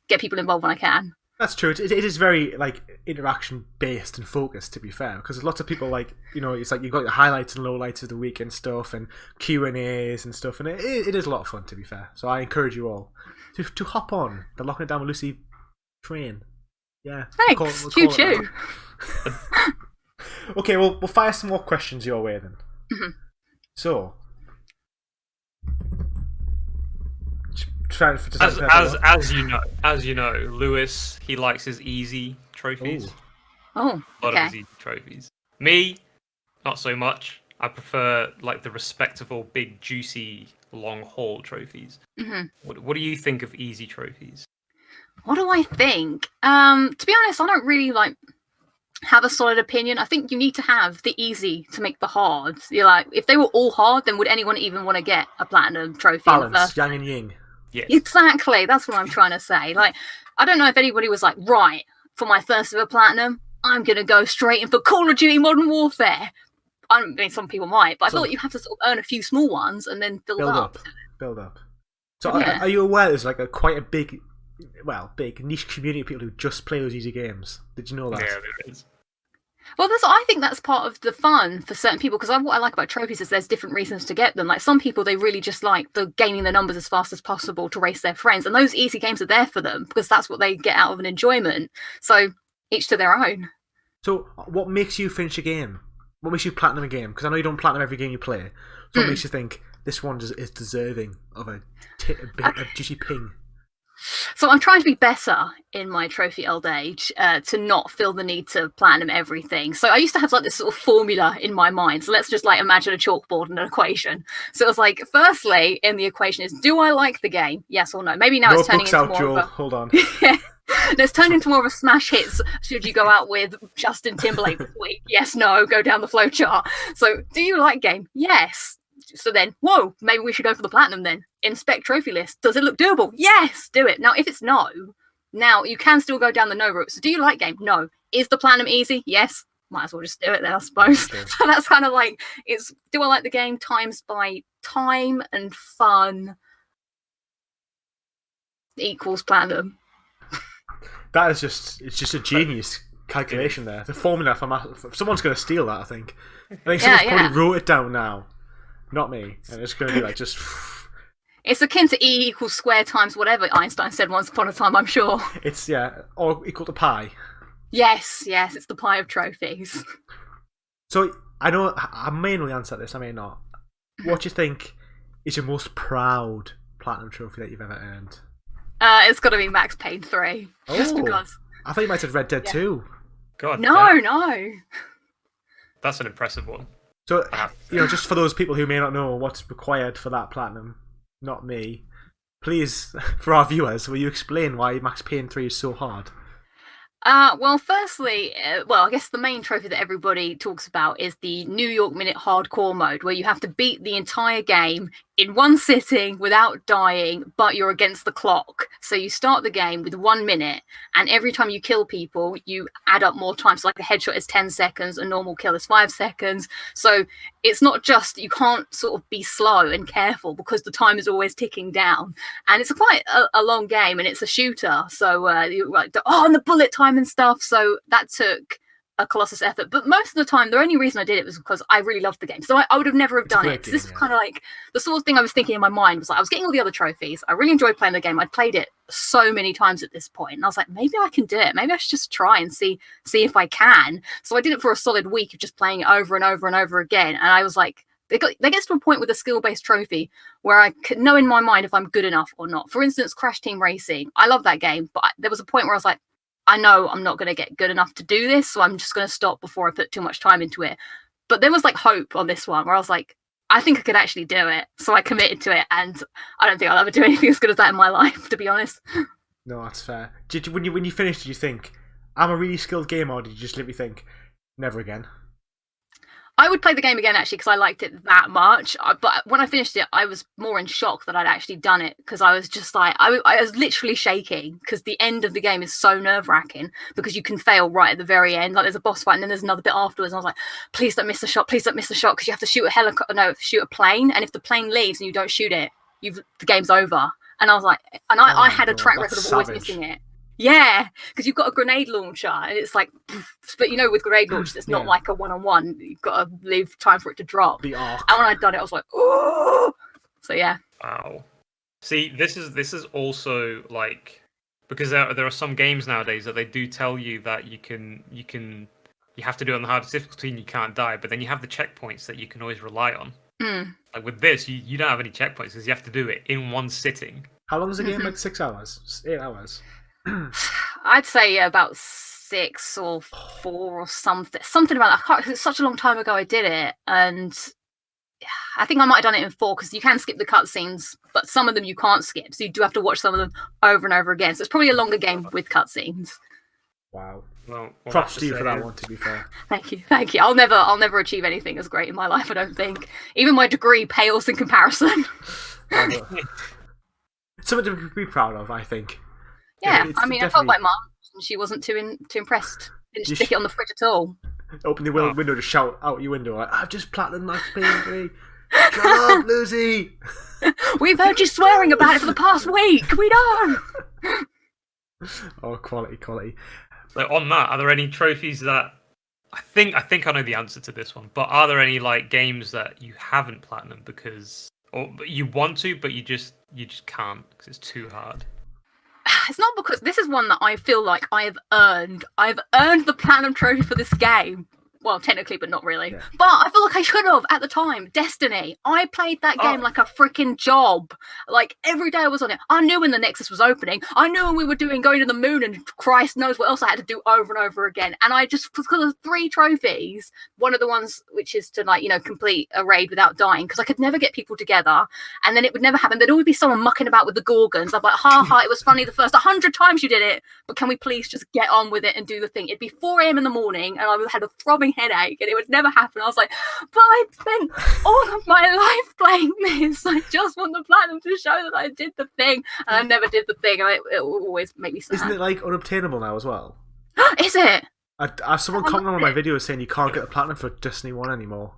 get people involved when I can. That's true. It is very, like, interaction-based and focused, to be fair, because lots of people, like, it's like you've got your highlights and lowlights of the week and stuff and Q&As and stuff, and it is a lot of fun, to be fair. So I encourage you all to hop on the Locking It Down with Lucy train. Yeah. Thanks. Choo-choo. Okay, we'll fire some more questions your way, then. Mm-hmm. So... As you know, Lewis, he likes his easy trophies. Ooh. Oh, A lot of his easy trophies. Me, not so much. I prefer like the respectable, big, juicy, long haul trophies. Mm-hmm. What do you think of easy trophies? What do I think? To be honest, I don't really like. have a solid opinion. I think you need to have the easy to make the hard. You're like, if they were all hard, then would anyone even want to get a platinum trophy? Balance, yang and yin. Yes. Exactly, that's what I'm trying to say. Like, I don't know if anybody was like, right, for my first ever platinum, I'm gonna go straight in for Call of Duty Modern Warfare. I mean, some people might, but I thought you have to sort of earn a few small ones and then build up. Build up. So, are you aware there's like quite a big niche community of people who just play those easy games? Did you know that? Yeah, there is. Well, I think that's part of the fun for certain people, because what I like about trophies is there's different reasons to get them. Like, some people, they really just like the gaining the numbers as fast as possible to race their friends, and those easy games are there for them because that's what they get out of an enjoyment. So each to their own. So what makes you finish a game? What makes you platinum a game? Because I know you don't platinum every game you play. So what makes you think this one is deserving of a juicy ping? So I'm trying to be better in my trophy old age to not feel the need to platinum everything. So I used to have like this sort of formula in my mind. So let's just like imagine a chalkboard and an equation. So it was like, firstly, in the equation is, do I like the game? Yes or no? Maybe now it's turning into more Joel. of a... Hold on. Let's turn into more of a smash hits. Should you go out with Justin Timberlake this week? Yes, no, go down the flowchart. So do you like game? Yes. So then, whoa, maybe we should go for the platinum then. Inspect trophy list. Does it look doable? Yes, do it. Now, if it's no, now you can still go down the no route. So do you like game? No. Is the platinum easy? Yes. Might as well just do it then, I suppose. Okay. So that's kind of like, it's, do I like the game times by time and fun equals platinum. That is just a genius calculation there. The formula for someone's going to steal that, I think. Someone's probably wrote it down now. Not me. And it's going to be like just... It's akin to E equals square times whatever Einstein said once upon a time, I'm sure. It's, or equal to pi. Yes, it's the pie of trophies. So, I know, I may know the answer to this, I may not. What do you think is your most proud platinum trophy that you've ever earned? It's got to be Max Payne 3. Oh, just because. I thought you might have said Red Dead 2. God. No. That's an impressive one. So, just for those people who may not know what's required for that platinum, not me, please, for our viewers, will you explain why Max Payne 3 is so hard? Well, firstly, I guess the main trophy that everybody talks about is the New York Minute Hardcore mode, where you have to beat the entire game in one sitting without dying, but you're against the clock. So you start the game with 1 minute, and every time you kill people, you add up more time. So like a headshot is 10 seconds, a normal kill is 5 seconds. So it's not just, you can't sort of be slow and careful because the time is always ticking down. And it's quite a long game, and it's a shooter. So you like, and the bullet time and stuff. So that took a colossus effort, but most of the time the only reason I did it was because I really loved the game. So I would have never have done it. This is kind of like the sort of thing I was thinking in my mind was like, I was getting all the other trophies, I really enjoyed playing the game, I'd played it so many times at this point, and I was like, maybe I can do it, maybe I should just try and see if I can. So I did it for a solid week of just playing it over and over and over again, and I was like, they get to a point with a skill-based trophy where I could know in my mind if I'm good enough or not. For instance, Crash Team Racing, I love that game, but there was a point where I was like, I know I'm not going to get good enough to do this, so I'm just going to stop before I put too much time into it. But there was like hope on this one where I was like, I think I could actually do it. So I committed to it, and I don't think I'll ever do anything as good as that in my life, to be honest. No, that's fair. When you finished, did you think, I'm a really skilled gamer, or did you just literally think, never again? I would play the game again, actually, because I liked it that much. But when I finished it, I was more in shock that I'd actually done it, because I was just like, I was literally shaking, because the end of the game is so nerve-wracking, because you can fail right at the very end. Like, there's a boss fight, and then there's another bit afterwards, and I was like, please don't miss the shot, because you have to shoot a plane, and if the plane leaves and you don't shoot it, the game's over. And I was like, I had a track record of always missing it. Yeah, because you've got a grenade launcher, and it's like, but with grenade launchers, it's not like a one-on-one. You've got to leave time for it to drop. And when I'd done it, I was like, oh! So yeah. Wow. See, this is also like, because there are some games nowadays that they do tell you that you have to do it on the hardest difficulty and you can't die, but then you have the checkpoints that you can always rely on. Like with this, you don't have any checkpoints because you have to do it in one sitting. How long is the game? Like 6 hours? 8 hours? I'd say about 6 or 4 or something about that. Cause it's such a long time ago I did it, and I think I might have done it in 4, because you can skip the cutscenes, but some of them you can't skip, so you do have to watch some of them over and over again. So it's probably a longer game with cutscenes. Wow. Well, we'll Props have to you for say, that one. To be fair, Thank you, thank you. I'll never achieve anything as great in my life. I don't think. Even my degree pales in comparison. something to be proud of, I think. Yeah, It's I mean, I felt like Mum, and she wasn't too impressed. Didn't stick it on the fridge at all. Open the window to shout out your window, like, I've just platinum Max Payne 3. Shut up, Lucy! We've heard you swearing about it for the past week. We know. Oh, quality. So on that, are there any trophies that I think I know the answer to this one, but are there any like games that you haven't platinum because or you want to, but you just can't because it's too hard? It's not because this is one that I feel like I've earned. I've earned the platinum trophy for this game. Well, technically, but not really. Yeah. But I feel like I should have at the time. Destiny. I played that game like a freaking job. Like every day I was on it. I knew when the Nexus was opening. I knew when we were going to the moon, and Christ knows what else I had to do over and over again. And I just, because of 3 trophies, one of the ones which is to complete a raid without dying, because I could never get people together, and then it would never happen. There'd always be someone mucking about with the Gorgons. I'm like, ha, it was funny the first 100 times you did it, but can we please just get on with it and do the thing? It'd be 4 a.m. in the morning, and I had a throbbing headache, and it would never happen. I was like, but I spent all of my life playing this. I just want the platinum to show that I did the thing, and I never did the thing, and it will always make me sad. Isn't it like unobtainable now as well? Is it? Someone commented on my video saying you can't get the platinum for Destiny 1 anymore.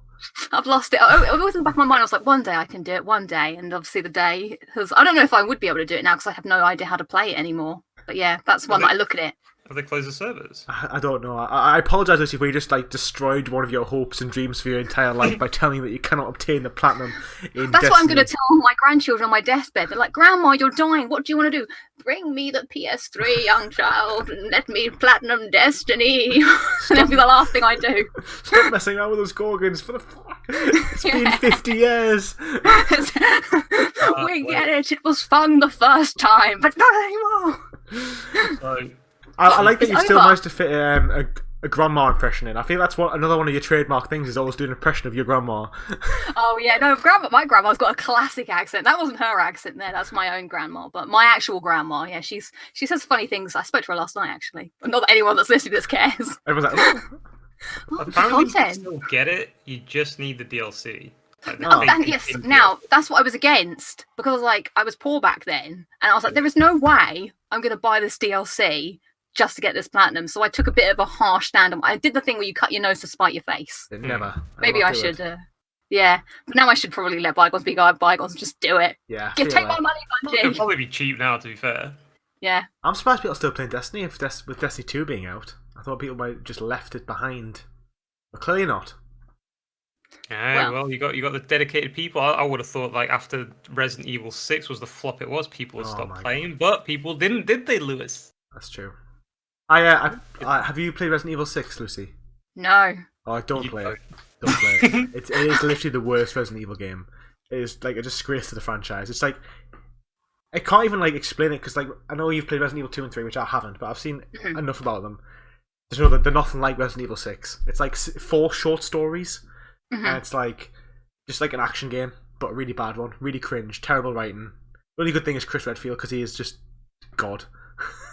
I've lost it. It was in the back of my mind. I was like, one day I can do it, one day. And obviously the day, because I don't know if I would be able to do it now because I have no idea how to play it anymore. But yeah, that's one that I look at it. Have they closed the servers? I don't know. I apologise if we just destroyed one of your hopes and dreams for your entire life by telling you that you cannot obtain the platinum in That's Destiny. what I'm going to tell my grandchildren on my deathbed. They're like, Grandma, you're dying. What do you want to do? Bring me the PS3, young child, and let me platinum Destiny. And that'll be the last thing I do. Stop messing around with those Gorgons for the fuck. It's been 50 years. We get it. It was fun the first time, but not anymore. So, I like that you still over. managed to fit a grandma impression in. I feel that's another one of your trademark things is always doing an impression of your grandma. Oh yeah, no, my grandma's got a classic accent. That wasn't her accent there. That's my own grandma. But my actual grandma, yeah, she says funny things. I spoke to her last night actually. Not that anyone that's listening to this cares. Everyone's like, apparently you can still get it. You just need the DLC. Yes. Now that's what I was against because I was poor back then, and I was like, there is no way I'm going to buy this DLC just to get this platinum. So I took a bit of a harsh stand. I did the thing where you cut your nose to spite your face. never. Maybe I should. Yeah, but now I should probably let bygones be bygones and just do it. Yeah. Take my money, It'll Bungie. probably be cheap now, to be fair. Yeah. I'm surprised people are still playing Destiny with Destiny 2 being out. I thought people might have just left it behind. But clearly not. Yeah, well, you got the dedicated people. I would have thought after Resident Evil 6 was the flop it was, people would stop playing, but people didn't, did they, Lewis? That's true. Have you played Resident Evil 6, Lucy? No. Oh, don't play it. Don't play it. It is literally the worst Resident Evil game. It is a disgrace to the franchise. It's I can't even explain it because I know you've played Resident Evil 2 and 3, which I haven't, but I've seen enough about them. They're nothing like Resident Evil 6. It's 4 short stories. And it's just an action game, but a really bad one. Really cringe, terrible writing. The only good thing is Chris Redfield because he is just God.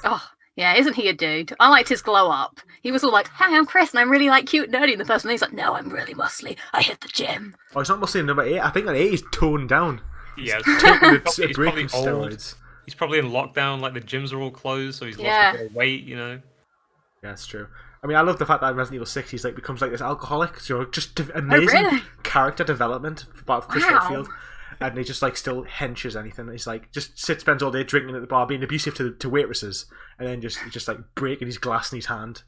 Oh, yeah, isn't he a dude? I liked his glow up. He was all like, "Hi, I'm Chris, and I'm really cute and nerdy." And the person he's like, "No, I'm really muscly. I hit the gym." Oh, he's not muscly in number 8. I think on 8 he's toned down. Yeah, he's probably old. Steroids. He's probably in lockdown. The gyms are all closed, so he's lost a bit of weight. Yeah, that's true. I mean, I love the fact that in Resident Evil 6 he's becomes this alcoholic. Just amazing character development of Chris Redfield. And he just still henches anything. He's just spends all day drinking at the bar, being abusive to waitresses, and then just breaking his glass in his hand.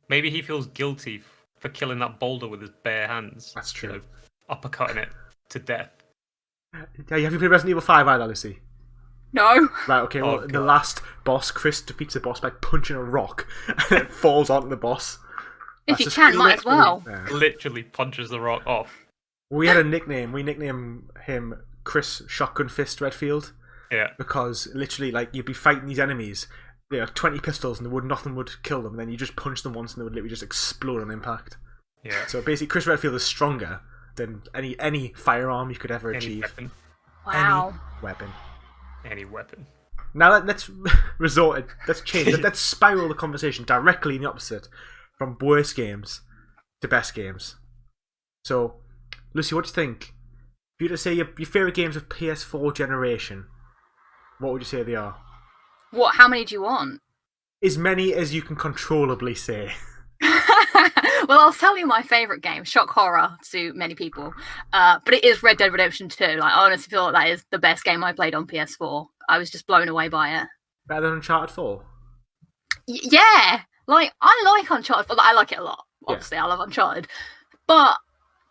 Maybe he feels guilty for killing that boulder with his bare hands. That's true. Uppercutting it to death. Yeah, have you played Resident Evil 5 either, Lucy? No. Right, okay, well, in the last boss, Chris defeats the boss by punching a rock, and it falls onto the boss. If you can, might as well. Literally punches the rock off. We had a nickname. We nicknamed him Chris Shotgun Fist Redfield. Yeah. Because literally, you'd be fighting these enemies, 20 pistols, and nothing would kill them, and then you just punch them once, and they would literally just explode on impact. Yeah. So basically, Chris Redfield is stronger than any firearm you could ever achieve. Weapon. Wow. Any weapon. Any weapon. Now let's let's change. Let's spiral the conversation directly in the opposite, from worst games to best games. So, Lucy, what do you think? If you were to say your favourite games of PS4 generation, what would you say they are? What? How many do you want? As many as you can controllably say. Well, I'll tell you my favourite game. Shock horror to many people, but it is Red Dead Redemption 2. Like, I honestly feel like that is the best game I played on PS4. I was just blown away by it. Better than Uncharted 4? Yeah, like I like Uncharted. I like it a lot. Obviously, I love Uncharted, but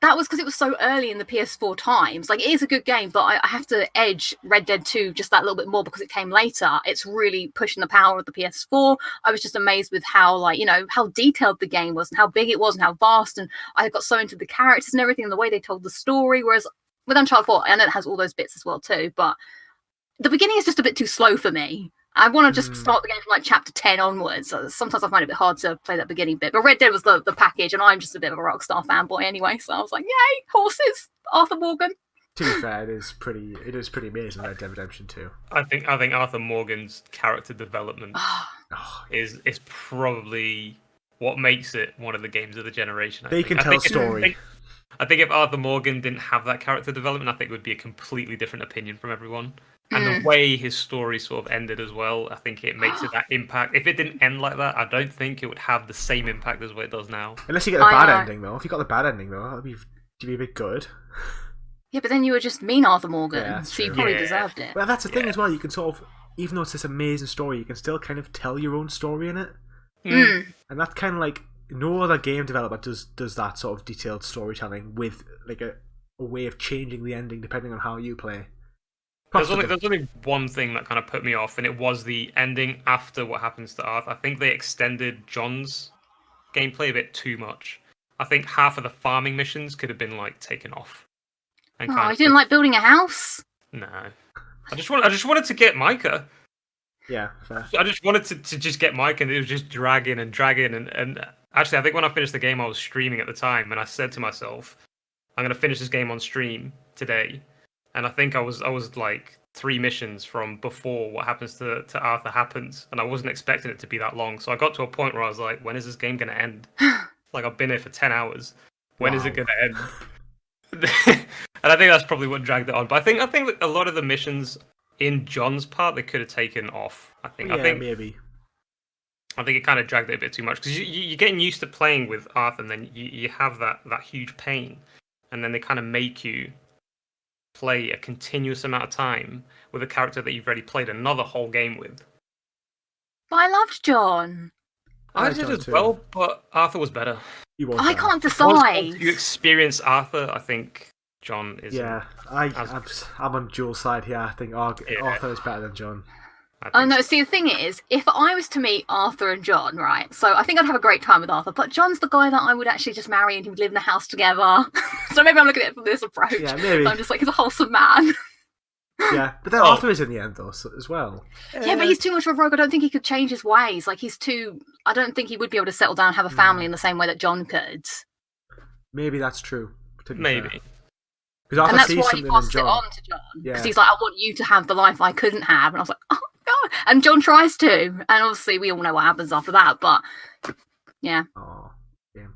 that was because it was so early in the PS4 times. Like, it is a good game, but I have to edge Red Dead 2 just that little bit more because it came later. It's really pushing the power of the PS4. I was just amazed with how, like, you know, how detailed the game was and how big it was and how vast. And I got so into the characters and everything and the way they told the story. Whereas with Uncharted 4, I know it has all those bits as well too, but the beginning is just a bit too slow for me. I want to just start the game from like chapter 10 onwards. Sometimes I find it a bit hard to play that beginning bit. But Red Dead was the package, and I'm just a bit of a Rockstar fanboy anyway. So I was like, yay, horses, Arthur Morgan. To be fair, it is pretty amazing, Red Dead Redemption 2. I think Arthur Morgan's character development is probably what makes it one of the games of the generation. They can tell a story. I think if Arthur Morgan didn't have that character development, I think it would be a completely different opinion from everyone. And the way his story sort of ended as well, I think it makes it that impact. If it didn't end like that, I don't think it would have the same impact as what it does now. Unless you get the bad ending, though. If you got the bad ending, though, that'd be a bit good. Yeah, but then you were just mean Arthur Morgan, Yeah, so you true. probably deserved it. Well, that's the thing as well. You can sort of, even though it's this amazing story, you can still kind of tell your own story in it. And that's kind of like, no other game developer does that sort of detailed storytelling with like a way of changing the ending depending on how you play. There's only one thing that kind of put me off, and it was the ending after what happens to Arthur. I think they extended John's gameplay a bit too much. I think half of the farming missions could have been like taken off. And you didn't like building a house? No, I just wanted to get Micah. Yeah, fair. I just wanted to just get Micah, and it was just dragging and actually, I think when I finished the game, I was streaming at the time, and I said to myself, "I'm gonna finish this game on stream today." And I think I was like 3 missions from before what happens to Arthur happens, and I wasn't expecting it to be that long. So I got to a point where I was like, when is this game going to end? Like, I've been here for 10 hours. When is it going to end? And I think that's probably what dragged it on. But I think that a lot of the missions in John's part, they could have taken off. I think maybe. I think it kind of dragged it a bit too much, because you're getting used to playing with Arthur, and then you have that huge pain, and then they kind of make you play a continuous amount of time with a character that you've already played another whole game with. But I loved John. I did as well, but Arthur was better. I can't decide. Once you experience Arthur, I think John is. Yeah, I'm on Joel's side here. I think Arthur is better than John. I know. See, the thing is, if I was to meet Arthur and John, right? So I think I'd have a great time with Arthur, but John's the guy that I would actually just marry and he would live in the house together. So maybe I'm looking at it from this approach. Yeah, maybe. I'm just like, he's a wholesome man. Yeah, but then Arthur is in the end, though, as well. Yeah, but he's too much of a rogue. I don't think he could change his ways. Like, I don't think he would be able to settle down and have a family in the same way that John could. Maybe that's true. Maybe. And that's why he passed it on to John. Because he's like, I want you to have the life I couldn't have. And I was like, oh, God. And John tries to. And obviously, we all know what happens after that. But, yeah. Oh, yeah.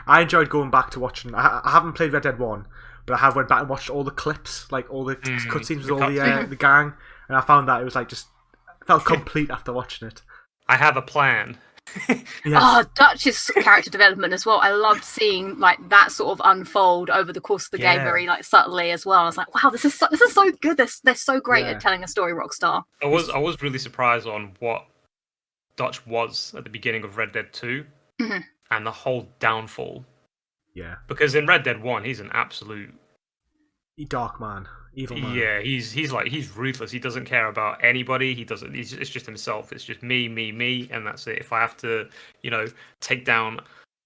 I enjoyed going back to watching. I haven't played Red Dead 1, but I have went back and watched all the clips, like all the cutscenes with all the gang. And I found that it was like just felt complete after watching it. I have a plan. Yes. Oh, Dutch's character development as well. I loved seeing like that sort of unfold over the course of the game, very like subtly as well. I was like, wow, this is so good. They're so great at telling a story, Rockstar. I was really surprised on what Dutch was at the beginning of Red Dead 2 and the whole downfall. Yeah, because in Red Dead 1, he's an absolute dark man. Evil man. Yeah, he's ruthless. He doesn't care about anybody. It's just himself. It's just me, and that's it. If I have to, take down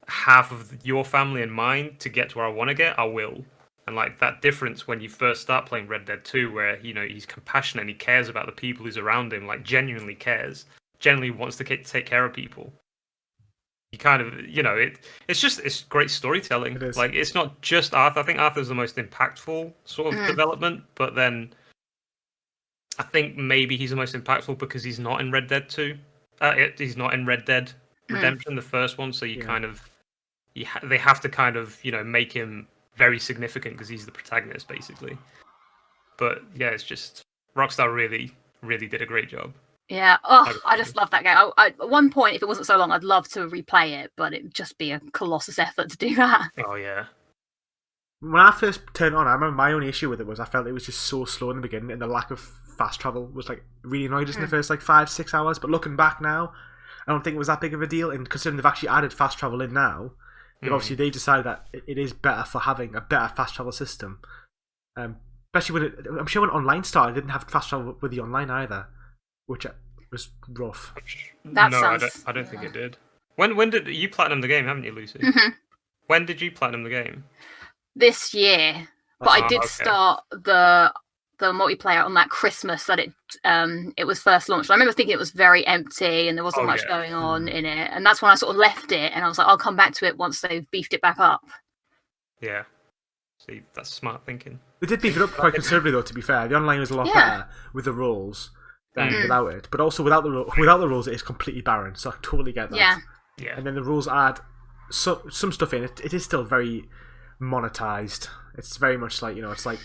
half of your family and mine to get to where I want to get, I will. And like that difference when you first start playing Red Dead 2, where he's compassionate and he cares about the people who's around him, like genuinely cares, genuinely wants to take care of people. You kind of, it's great storytelling. It is. Like, it's not just Arthur. I think Arthur's the most impactful sort of development, but then I think maybe he's the most impactful because he's not in Red Dead 2. He's not in Red Dead Redemption, the first one. So you kind of, they have to kind of make him very significant because he's the protagonist basically. But yeah, it's just Rockstar really, really did a great job. Yeah, I just love that game. At one point, if it wasn't so long, I'd love to replay it, but it'd just be a colossus effort to do that. Oh yeah. When I first turned on, I remember my only issue with it was I felt it was just so slow in the beginning, and the lack of fast travel was like really annoyed us in the first like 5-6 hours. But looking back now, I don't think it was that big of a deal. And considering they've actually added fast travel in now, obviously they decided that it is better for having a better fast travel system. Especially when I'm sure when online started, it didn't have fast travel with the online either, which was rough. I don't think it did. When did you platinum the game? Haven't you, Lucy? When did you platinum the game? This year, but I did start the multiplayer on that Christmas that it was first launched. I remember thinking it was very empty and there wasn't much going on in it, and that's when I sort of left it. And I was like, I'll come back to it once they've beefed it back up. Yeah, see, that's smart thinking. They did beef it up quite considerably, though. To be fair, the online was a lot better with the rules than without it. But also without the rules, it is completely barren. So I totally get that. Yeah. And then the rules add some stuff in it. It is still very monetized. It's very much like it's like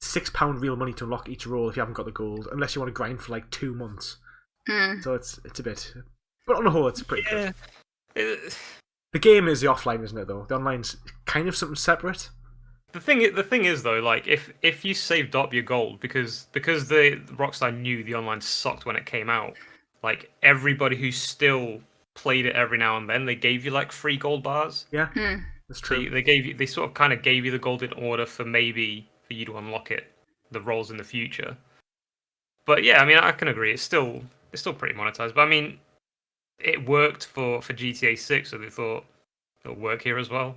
£6 real money to unlock each role if you haven't got the gold, unless you want to grind for like 2 months. So it's a bit, but on the whole, it's pretty good. The game is the offline, isn't it? Though the online's kind of something separate. The thing is though, like if you saved up your gold because the Rockstar knew the online sucked when it came out, like everybody who still played it every now and then, they gave you like free gold bars. Yeah. That's true. They sort of kind of gave you the gold in order for you to unlock the roles in the future. But yeah, I mean, I can agree. It's still pretty monetized. But I mean, it worked for GTA 6, so they thought it'll work here as well.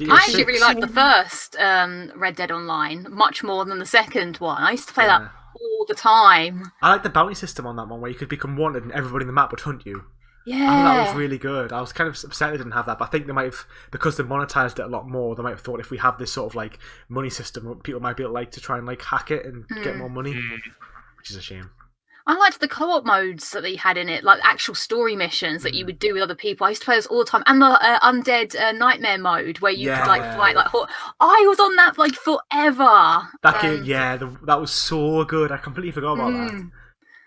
I actually really liked the first Red Dead Online much more than the second one. I used to play that all the time. I like the bounty system on that one where you could become wanted and everybody in the map would hunt you. Yeah. I thought that was really good. I was kind of upset they didn't have that, but I think they might have, because they monetized it a lot more, they might have thought if we have this sort of like money system, people might be able to try and like hack it and get more money, which is a shame. I liked the co-op modes that they had in it, like actual story missions that you would do with other people. I used to play those all the time, and the undead nightmare mode where you could like fight like. I was on that like forever. That game, that was so good. I completely forgot about that.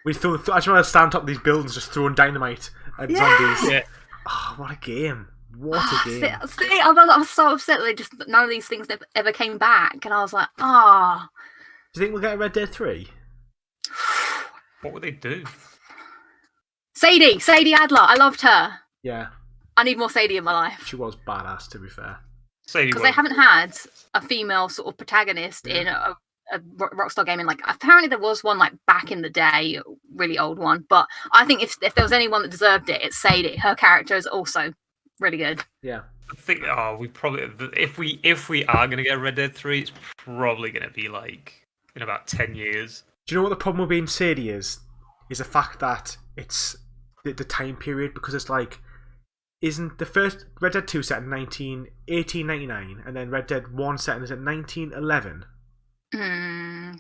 I just remember stand on top of these buildings, just throwing dynamite at zombies. Yeah. Oh, what a game! What a game! See, I was so upset that none of these things ever came back, and I was like, Do you think we'll get a Red Dead 3? What would they do? Sadie Adler. I loved her. Yeah. I need more Sadie in my life. She was badass, to be fair. Because they haven't had a female sort of protagonist in a Rockstar game. And like, apparently there was one like back in the day, a really old one. But I think if there was anyone that deserved it, it's Sadie. Her character is also really good. Yeah. I think we probably if we are gonna get Red Dead 3, it's probably gonna be like in about 10 years. Do you know what the problem with being Sadie is? Is the fact that it's the time period, because it's like, isn't the first Red Dead 2 set in 1899 and then Red Dead 1 set in 1911?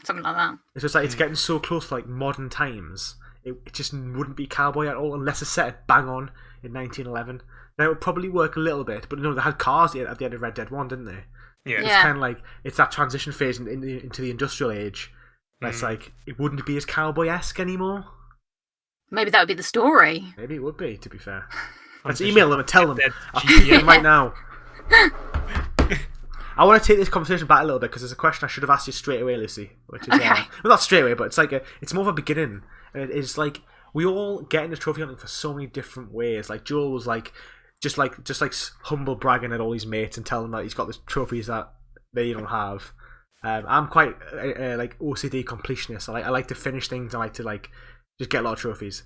Something like that. It's just like it's getting so close to like modern times. It just wouldn't be cowboy at all unless it's set bang on in 1911. Now it would probably work a little bit, but they had cars at the end of Red Dead 1, didn't they? Yeah. It's kind of like it's that transition phase into the industrial age. It's like it wouldn't be as cowboy-esque anymore. Maybe that would be the story. Maybe it would be, to be fair. Let's email them and tell them. I'll them right now. I want to take this conversation back a little bit because there's a question I should have asked you straight away, Lucy. Which is, well, not straight away, but it's like it's more of a beginning. And it's like we all get into trophy hunting for so many different ways. Like Joel was like just humble bragging at all his mates and telling them that he's got the trophies that they don't have. I'm quite like OCD completionist. I like to finish things. I like to like just get a lot of trophies.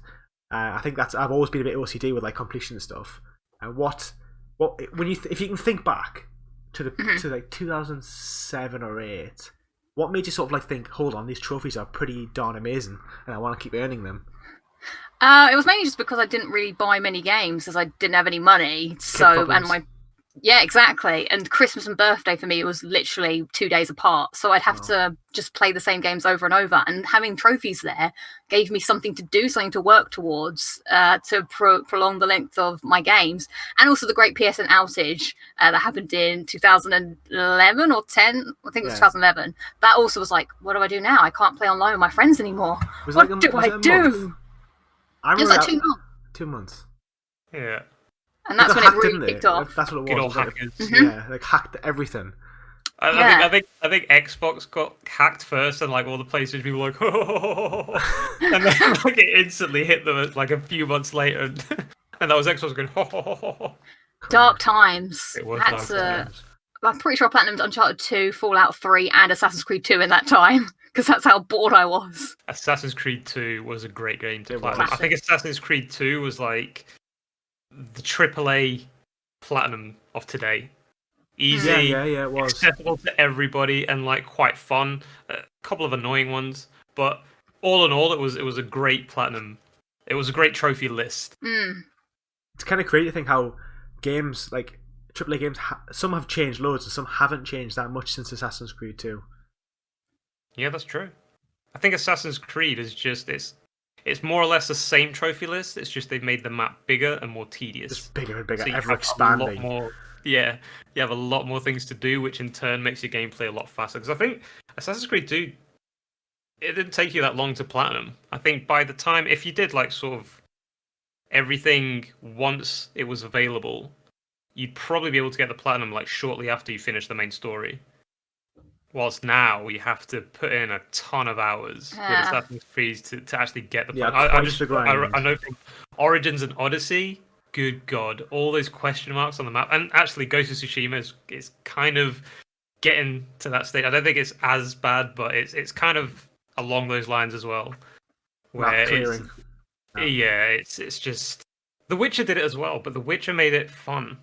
I think I've always been a bit OCD with like completion and stuff. And what when if you can think back to like 2007 or 8, what made you sort of like think, hold on, these trophies are pretty darn amazing, and I want to keep earning them? It was mainly just because I didn't really buy many games as I didn't have any money. So and Yeah, exactly. And Christmas and birthday for me was literally 2 days apart. So I'd have to just play the same games over and over. And having trophies there gave me something to do, something to work towards to prolong the length of my games. And also the great PSN outage that happened in 2011 or 10. I think it was 2011. That also was like, what do I do now? I can't play online with my friends anymore. What do I do? It was like 2 months. 2 months. Yeah. And that's when it really kicked off. That's what it was. Good old hackers. Yeah, like hacked everything. I think Xbox got hacked first, and like all the PlayStation people were like, oh, and then like it instantly hit them like a few months later, and that was Xbox going, oh. Dark times. It was dark times. I'm pretty sure I platinumed Uncharted 2, Fallout 3, and Assassin's Creed 2 in that time, because that's how bored I was. Assassin's Creed 2 was a great game to play. I think Assassin's Creed 2 was like the AAA platinum of today. Easy, it was accessible to everybody, and like quite fun. A couple of annoying ones, but all in all, it was a great platinum. It was a great trophy list. It's kind of crazy to think how games like AAA games, some have changed loads and some haven't changed that much since Assassin's Creed 2. Yeah, that's true. I think Assassin's Creed is just it's more or less the same trophy list. It's just they've made the map bigger and more tedious. Just bigger and bigger, so ever expanding. A lot more, you have a lot more things to do, which in turn makes your gameplay a lot faster. Because I think Assassin's Creed 2, it didn't take you that long to platinum. I think by the time, if you did like sort of everything once it was available, you'd probably be able to get the platinum like shortly after you finish the main story. Whilst now you have to put in a ton of hours with Assassin's Creed to actually get the platinum. I know from Origins and Odyssey, good God, all those question marks on the map, and actually Ghost of Tsushima is kind of getting to that state. I don't think it's as bad, but it's kind of along those lines as well. Where it's just The Witcher did it as well, but The Witcher made it fun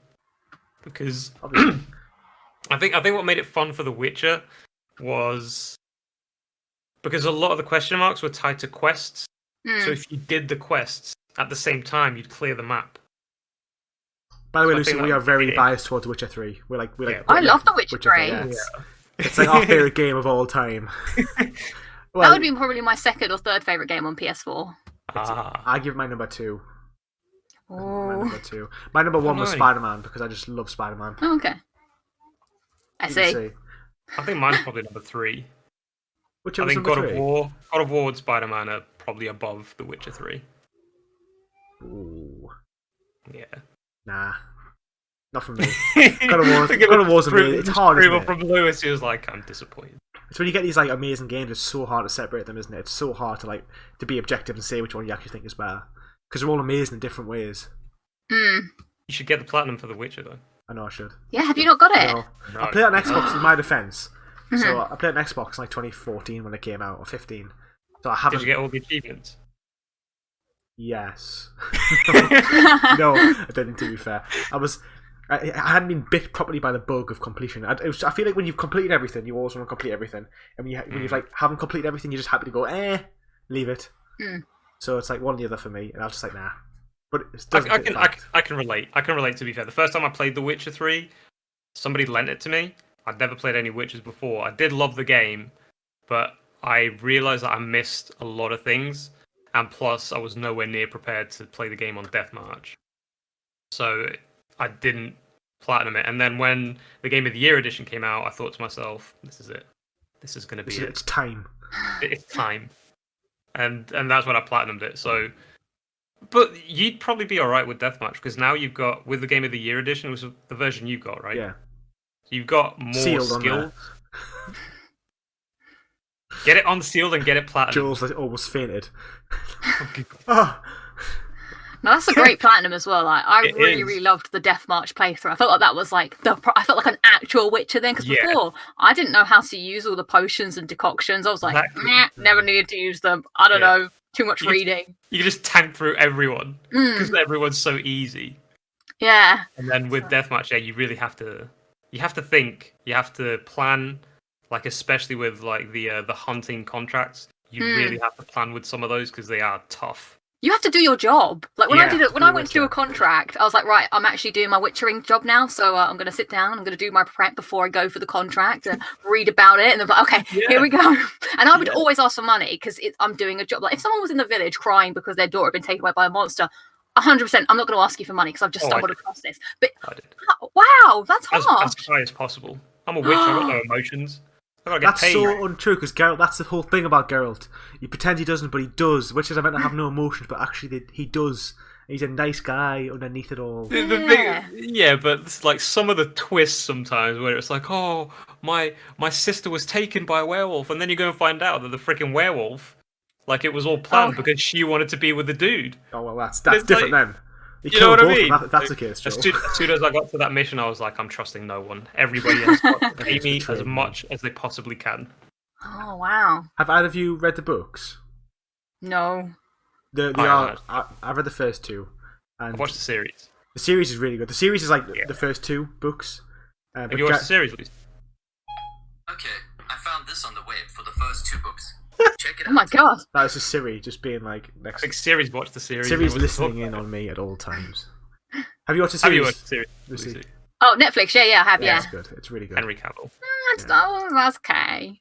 because I think what made it fun for The Witcher was because a lot of the question marks were tied to quests. So if you did the quests at the same time, you'd clear the map. By the way, Lucy, we are very biased towards Witcher 3. We're like I love The Witcher 3. It's like our favourite game of all time. Well, that would be probably my second or third favourite game on PS4. I give my number 2. Oh. My number 1 was Spider-Man because I just love Spider-Man. Oh, okay. I see. I think mine's probably number 3. I think God of War and Spider-Man are probably above The Witcher 3. Ooh. Yeah. Nah. Not for me. God of War's amazing. It's hard, isn't it? From Lewis, he was like, I'm disappointed. It's when you get these like amazing games, it's so hard to separate them, isn't it? It's so hard to be objective and say which one you actually think is better. Because they're all amazing in different ways. You should get the platinum for The Witcher, though. I know I should. Yeah, have you not got it? No. I played it on Xbox in my defense. So I played it on Xbox in like 2014 when it came out, or 15. So I haven't. Did you get all the achievements? Yes. No, I didn't, to be fair. I hadn't been bit properly by the bug of completion. I feel like when you've completed everything, you always want to complete everything. And when you've haven't completed everything, you're just happy to go, leave it. So it's like one or the other for me, and I was just like, nah. But it doesn't I can relate. I can relate, to be fair. The first time I played The Witcher 3, somebody lent it to me. I'd never played any Witchers before. I did love the game, but I realised that I missed a lot of things. And plus, I was nowhere near prepared to play the game on Death March. So I didn't platinum it. And then when the Game of the Year edition came out, I thought to myself, this is it. This is going to be it. It's time. It's time. And that's when I platinumed it. So, but you'd probably be alright with Deathmatch, because now you've got, with the Game of the Year edition, it was the version you got, right? Yeah. You've got more skill. Get it unsealed and get it platinum. Jules almost fainted. No, that's a great platinum as well. Like, I really loved the Death March playthrough. I felt like that was like I felt like an actual Witcher then, because before I didn't know how to use all the potions and decoctions. I was like, never needed to use them. I don't know, too much reading. You can just tank through everyone because everyone's so easy. Yeah. And then with Deathmatch, you really have to. You have to think. You have to plan. Like, especially with like the hunting contracts, you really have to plan with some of those because they are tough. You have to do your job. Like when Yeah, I went to do a contract, I was like, right, I'm actually doing my witchering job now. So I'm going to sit down. I'm going to do my prep before I go for the contract and read about it. And I'm like, okay, here we go. And I would always ask for money because I'm doing a job. Like if someone was in the village crying because their daughter had been taken away by a monster, 100%, I'm not going to ask you for money because I've just stumbled across this. But wow, that's hard. As high as possible. I'm a witch. I've got no emotions. That's so untrue because Geralt. That's the whole thing about Geralt. He pretends he doesn't, but he does. Witches are meant to have no emotions, but actually he does. He's a nice guy underneath it all. But it's like some of the twists sometimes where it's like, oh, my sister was taken by a werewolf, and then you go and find out that the freaking werewolf, like it was all planned because she wanted to be with the dude. Oh well, that's different then. You know what I mean? That's the case. As soon as I got to that mission, I was like, I'm trusting no one. Everybody has got to hate me as much as they possibly can. Oh wow! Have either of you read the books? No. I've read the first two. And I've watched the series. The series is really good. The series is like the first two books. Have you watched the series, Luis? Okay, I found this on the web for the first 2 books. Check it out. Oh my god! That was just Siri just being like next. I think Siri's watched the series. Siri's listening in on me at all times. Have you watched the series? Have you watched the series? Lucy? Oh, Netflix. Yeah, I have. Yeah, It's good. It's really good. Henry Cavill. That's okay.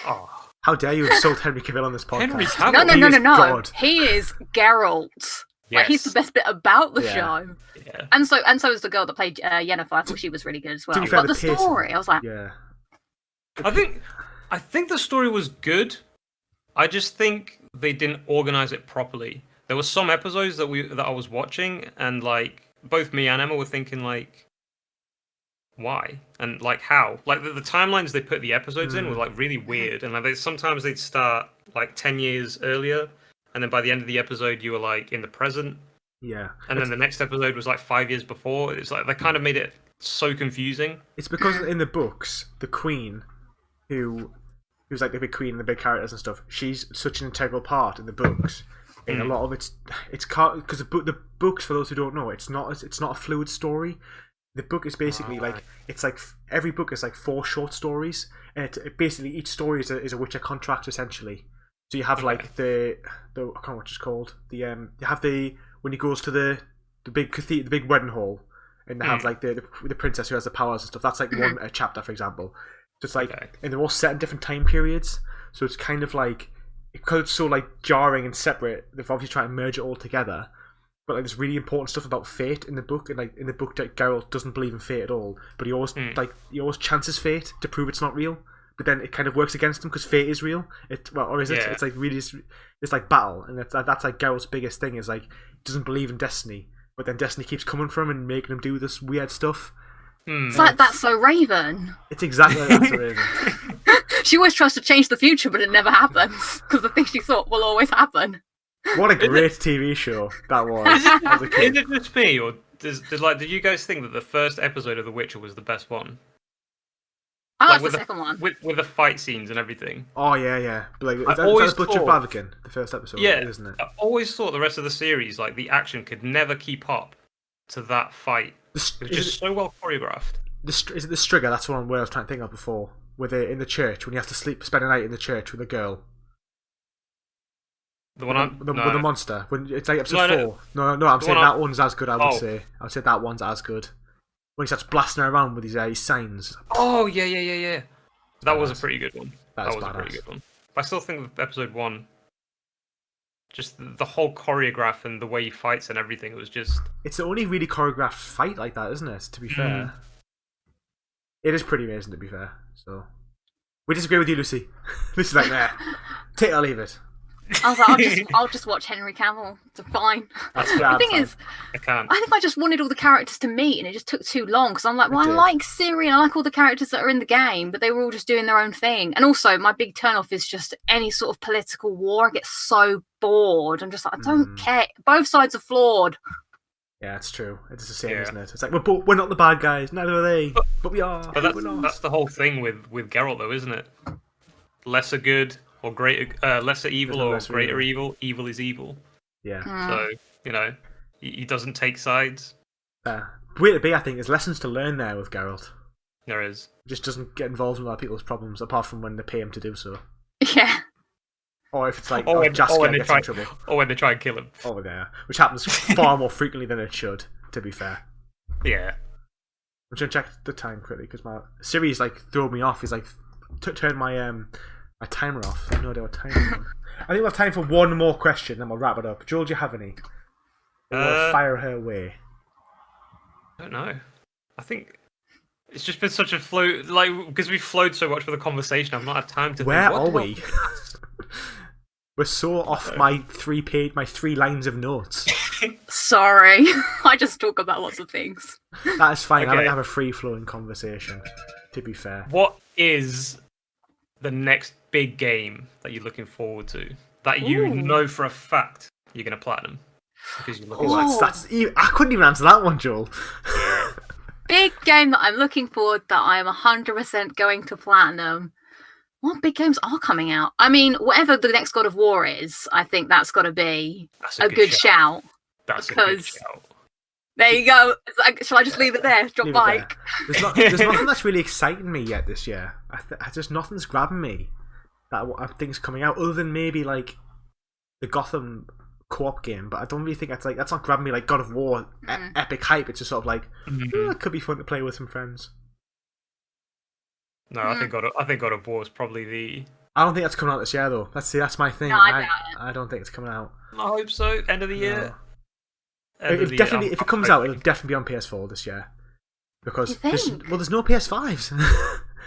Oh, How dare you insult Henry Cavill on this podcast? Henry Cavill. No. He is God. He is Geralt. Like, he's the best bit about the show. Yeah. And so is the girl that played Yennefer. I thought she was really good as well. To be fair, But the story, I was like, yeah. I think the story was good. I just think they didn't organize it properly. There were some episodes that I was watching, and like both me and Emma were thinking like, why and like how? Like the timelines they put the episodes in were like really weird, and like sometimes they'd start like 10 years earlier, and then by the end of the episode you were like in the present. Yeah. And then the next episode was like 5 years before. It's like they kind of made it so confusing. It's because in the books, the Queen, who's like the big queen and the big characters and stuff, she's such an integral part in the books. In a lot of it's because the books, for those who don't know, it's not a fluid story. The book is basically it's like every book is like 4 short stories, and basically each story is a Witcher contract essentially. So you have like the I can't remember what it's called. You have when he goes to the big cathedral, the big wedding hall, and they have like the princess who has the powers and stuff. That's like one chapter, for example. So it's like, and they're all set in different time periods. So it's kind of like, because it's so like jarring and separate, they've obviously tried to merge it all together. But like there's really important stuff about fate in the book, and like in the book, like Geralt doesn't believe in fate at all, but he always chances fate to prove it's not real. But then it kind of works against him because fate is real. Or is it? Yeah. It's like really, it's like battle, and that's like Geralt's biggest thing is like he doesn't believe in destiny, but then destiny keeps coming for him and making him do this weird stuff. It's like That's So Raven. It's exactly like That's So Raven. She always tries to change the future, but it never happens because the thing she thought will always happen. What a great TV show that was. Is it just me, or did you guys think that the first episode of The Witcher was the best one? I like the second one. With the fight scenes and everything. Oh, yeah. Like, I always Butcher Blaviken, the first episode, isn't it? I always thought the rest of the series, like, the action could never keep up to that fight. It was just so well choreographed. Is it the Strigger? That's one where I was trying to think of before. With it in the church, when you have to spend a night in the church with a girl. The one with the monster. When it's like episode 4. No, I'm saying that one's as good, I would say. I would say that one's as good. When he starts blasting around with his signs. Oh, yeah. That was a pretty good one. That was badass. a pretty good one. But I still think with episode 1, just the whole choreograph and the way he fights and everything, it was just... It's the only really choreographed fight like that, isn't it? To be fair. It is pretty amazing, to be fair. So we disagree with you, Lucy. Lucy's like, nah, take it or leave it. I was like, I'll just watch Henry Cavill. It's fine. The thing is, I think I just wanted all the characters to meet, and it just took too long. Because I'm like, well, I like Ciri, and I like all the characters that are in the game, but they were all just doing their own thing. And also, my big turn-off is just any sort of political war. I get so bored. I'm just like, I don't care. Both sides are flawed. Yeah, it's true. It's the same, isn't it? It's like, we're not the bad guys, neither are they. But we are. But that's the whole thing with Geralt, though, isn't it? Lesser good or greater, lesser evil or greater evil. Evil is evil. Yeah. So, he doesn't take sides. Way to be, I think, there's lessons to learn there with Geralt. There is. He just doesn't get involved in other people's problems, apart from when they pay him to do so. Yeah. or if it's like Or when, Jaskier or when they gets try, in trouble or when they try and kill him. over there, which happens far more frequently than it should. To be fair. Yeah. I'm trying to check the time quickly because my Siri's like thrown me off. He's like turned my my timer off. I have no idea what time it is. I think we'll have time for one more question, then we'll wrap it up. Joel, do you have any? We'll fire her away. I don't know. I think it's just been such a flow, like because we've flowed so much for the conversation. I've not had time to. Where think, are we? We're so off my 3 lines of notes. Sorry, I just talk about lots of things. That is fine. I Okay. like to have a free-flowing conversation. To be fair, What is the next big game that you're looking forward to? That you Ooh. know for a fact you're gonna platinum because you're looking. Oh. I couldn't even answer that one, Joel. Big game that I'm looking forward that I'm 100% going to platinum. What big games are coming out? I mean, whatever the next God of War is, I think that's got to be That's a good shout. That's a good because- shout. There you go. It's like, shall I just leave it there? Drop Leave it there. mic. There's nothing that's really exciting me yet this year. Just nothing's grabbing me that I think is coming out other than maybe like the Gotham co-op game. But I don't really think that's not grabbing me like God of War epic hype. It's just sort of like it could be fun to play with some friends. No, I think God of War is probably the. I don't think that's coming out this year though. That's my thing. No, I doubt it. I don't think it's coming out. I hope so. End of the year. No. End of If the definitely, year, if it I'm comes out, it'll hoping. definitely be on PS4 this year. Because You think? there's no PS5s.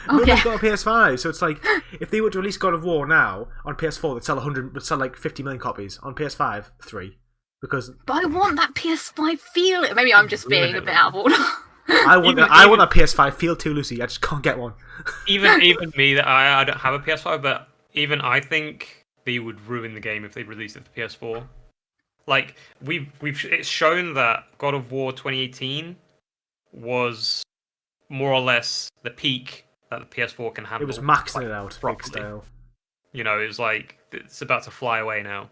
Nobody's Okay. got a PS5, so it's like if they were to release God of War now on PS4, they'd sell like 50 million copies. On PS5, 3. Because But I want that PS5 feel. Maybe I'm just being a bit out of order. I want that PS5 feel too, Lucy. I just can't get one. even me that I don't have a PS5, but even I think they would ruin the game if they released it for PS4. Like it's shown that God of War 2018 was more or less the peak that the PS4 can handle. It was maxing it out, big properly. style. You know, it was like it's about to fly away now.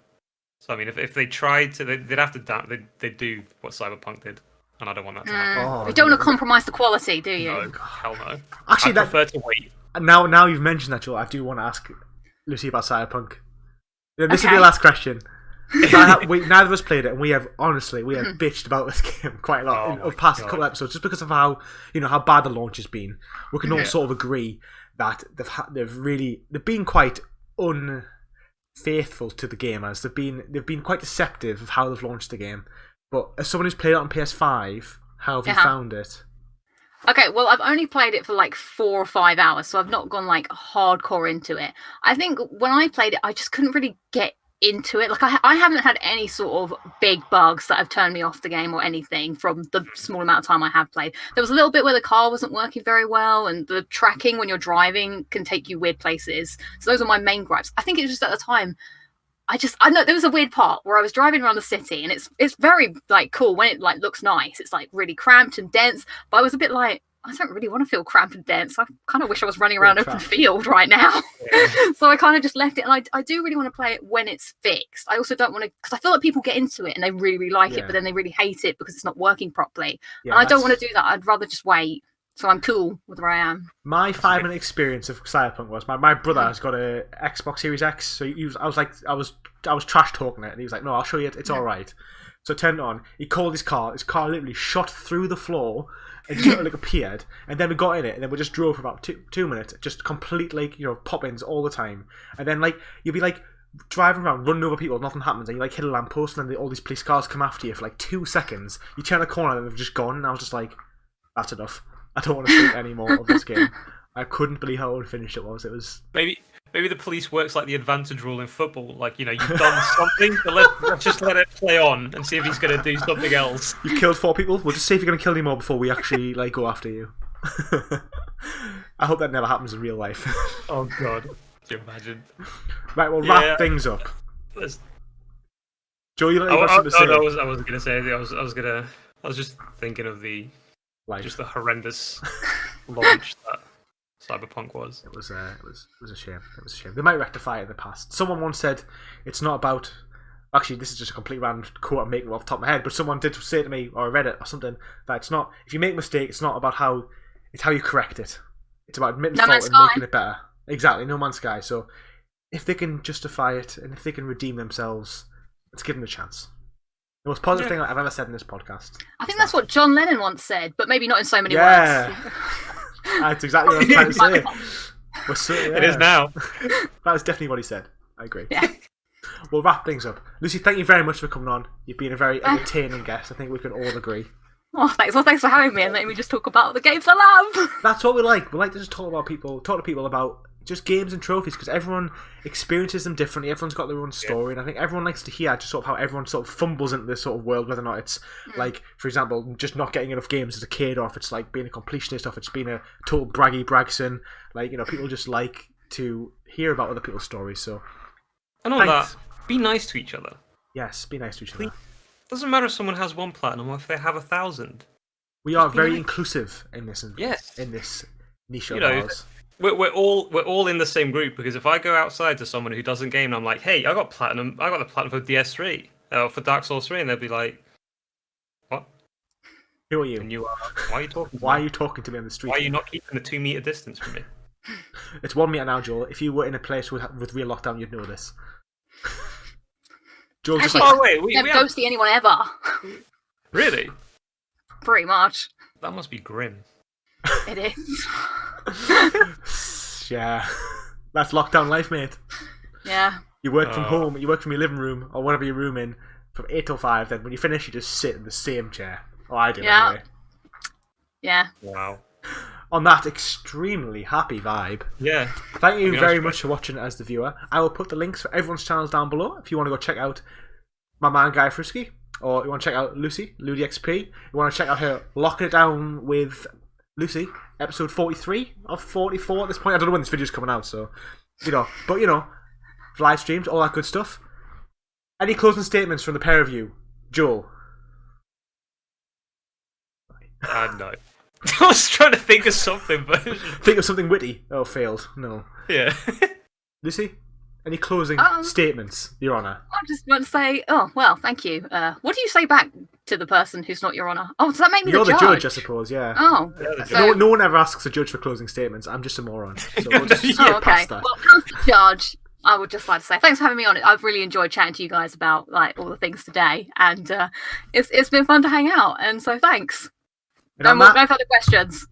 So I mean, if they tried to, they'd have to they'd do what Cyberpunk did, and I don't want that to happen. Oh, You don't want to compromise the quality, do you? No, hell no. Actually, I prefer to wait. now you've mentioned that, Joel, I do want to ask Lucy about Cyberpunk. This will be Okay. the last question. Neither of us played it, and we have bitched about this game quite a lot in Oh the past my couple God. episodes, just because of how how bad the launch has been. We can all Yeah. sort of agree that they've been quite unfaithful to the gamers. They've been quite deceptive of how they've launched the game. But as someone who's played it on PS5, how have you found it? Okay, well, I've only played it for like 4 or 5 hours, so I've not gone like hardcore into it. I think when I played it, I just couldn't really get into it. Like, I haven't had any sort of big bugs that have turned me off the game or anything from the small amount of time I have played. There was a little bit where the car wasn't working very well, and the tracking when you're driving can take you weird places. So those are my main gripes. I think it was just at the time, I know there was a weird part where I was driving around the city, and it's very like cool when it like looks nice. It's like really cramped and dense, but I was a bit like, I don't really want to feel cramped and dense. I kind of wish I was running around open field right now. So I kind of just left it, and I do really want to play it when it's fixed. I also don't want to, because I feel like people get into it and they really, really like it, but then they really hate it because it's not working properly. Yeah, and I don't want to do that. I'd rather just wait. So I'm cool with where I am. My 5-minute experience of Cyberpunk was my brother has got a Xbox Series X, so I was trash talking it, and he was like, "No, I'll show you. It's all right." So I turned it on. He called his car. His car literally shot through the floor and just like appeared. And then we got in it, and then we just drove for about two minutes, just complete like pop-ins all the time. And then like you'll be like driving around, running over people, nothing happens, and you like hit a lamppost, and then all these police cars come after you for like 2 seconds. You turn a corner, and they've just gone. And I was just like, "That's enough. I don't want to see any more of this game." I couldn't believe how unfinished it was. It was Maybe the police works like the advantage rule in football. Like, you've done something, but let's just let it play on and see if he's going to do something else. You've killed 4 people. We'll just see if you're going to kill any more before we actually like go after you. I hope that never happens in real life. Oh God, can you imagine? Right, we'll wrap things up. Joe, you don't have something to say? I wasn't going to say anything. I was just thinking of the horrendous launch that Cyberpunk was. It was a shame. It was a shame. They might rectify it in the past. Someone once said it's not about. Actually, this is just a complete random quote I'm making off the top of my head. But someone did say to me, or I read it or something, that it's not. If you make a mistake, it's not about how. It's how you correct it. It's about admitting fault and making it better. Exactly. No Man's Sky. So if they can justify it and if they can redeem themselves, let's give them a chance. The most positive thing I've ever said in this podcast. I think that's what John Lennon once said, but maybe not in so many Yeah. words. That's exactly what I was trying to say. It is now. That is definitely what he said. I agree. Yeah. We'll wrap things up. Lucy, thank you very much for coming on. You've been a very entertaining guest. I think we can all agree. Oh, thanks. Well, thanks for having me and letting me just talk about the games I love. That's what we like. We like to just talk to people about just games and trophies, because everyone experiences them differently. Everyone's got their own story, and I think everyone likes to hear just sort of how everyone sort of fumbles into this sort of world, whether or not it's like, for example, just not getting enough games as a kid, or if it's like being a completionist, or if it's being a total braggy bragson. Like, you know, people just like to hear about other people's stories. So, And all thanks. that, be nice to each other. Yes, be nice to each other. Doesn't matter if someone has 1 platinum or if they have 1,000. We are be very nice. inclusive in this. Yes. In this niche You of know, ours. We're all in the same group, because if I go outside to someone who doesn't game and I'm like, hey, I got the platinum for DS3, for Dark Souls 3, and they'll be like, what? Who are you? And you are, why are you talking to Why are me? you talking to me on the street? Why are you not keeping the 2 meter distance from me? It's 1 meter now, Joel. If you were in a place with real lockdown, you'd know this. Joel's just Actually, like, Oh wait, we Never have... ghosting anyone ever. Really? Pretty much. That must be grim. It is. yeah, that's lockdown life, mate. Yeah. You work from home, you work from your living room, or whatever your room in, from 8 till 5, then when you finish, you just sit in the same chair. Oh, I do, Yeah. anyway. Yeah. Wow. On that extremely happy vibe, Yeah. thank you Okay, very that's much for watching as the viewer. I will put the links for everyone's channels down below if you want to go check out my man GuyFarruski, or you want to check out Lucy, LUDIXP. You want to check out her Locking It Down with Lucy, episode 43 of 44 at this point. I don't know when this video's coming out, so, you know, but, you know, live streams, all that good stuff. Any closing statements from the pair of you? Joel? No. I was trying to think of something, but Think of something witty. Oh, failed. No. yeah. Lucy? Any closing statements, Your Honour? I just want to say, oh, well, thank you. What do you say back to the person who's not Your Honour? Oh, does that make me You're the the judge? judge, I suppose, yeah. Oh. So, No one ever asks a judge for closing statements. I'm just a moron. So we'll just skip oh, okay. past that. Well, as the judge, I would just like to say thanks for having me on. I've really enjoyed chatting to you guys about like all the things today, and it's been fun to hang out. And so thanks. And on No that, further questions.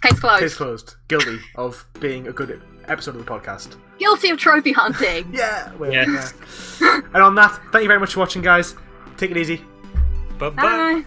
Case closed. case closed. Guilty of being a good episode of the podcast. Guilty of trophy hunting. Yeah. Well, Yes. yeah. And on that, thank you very much for watching, guys. Take it easy. Bye-bye. Bye.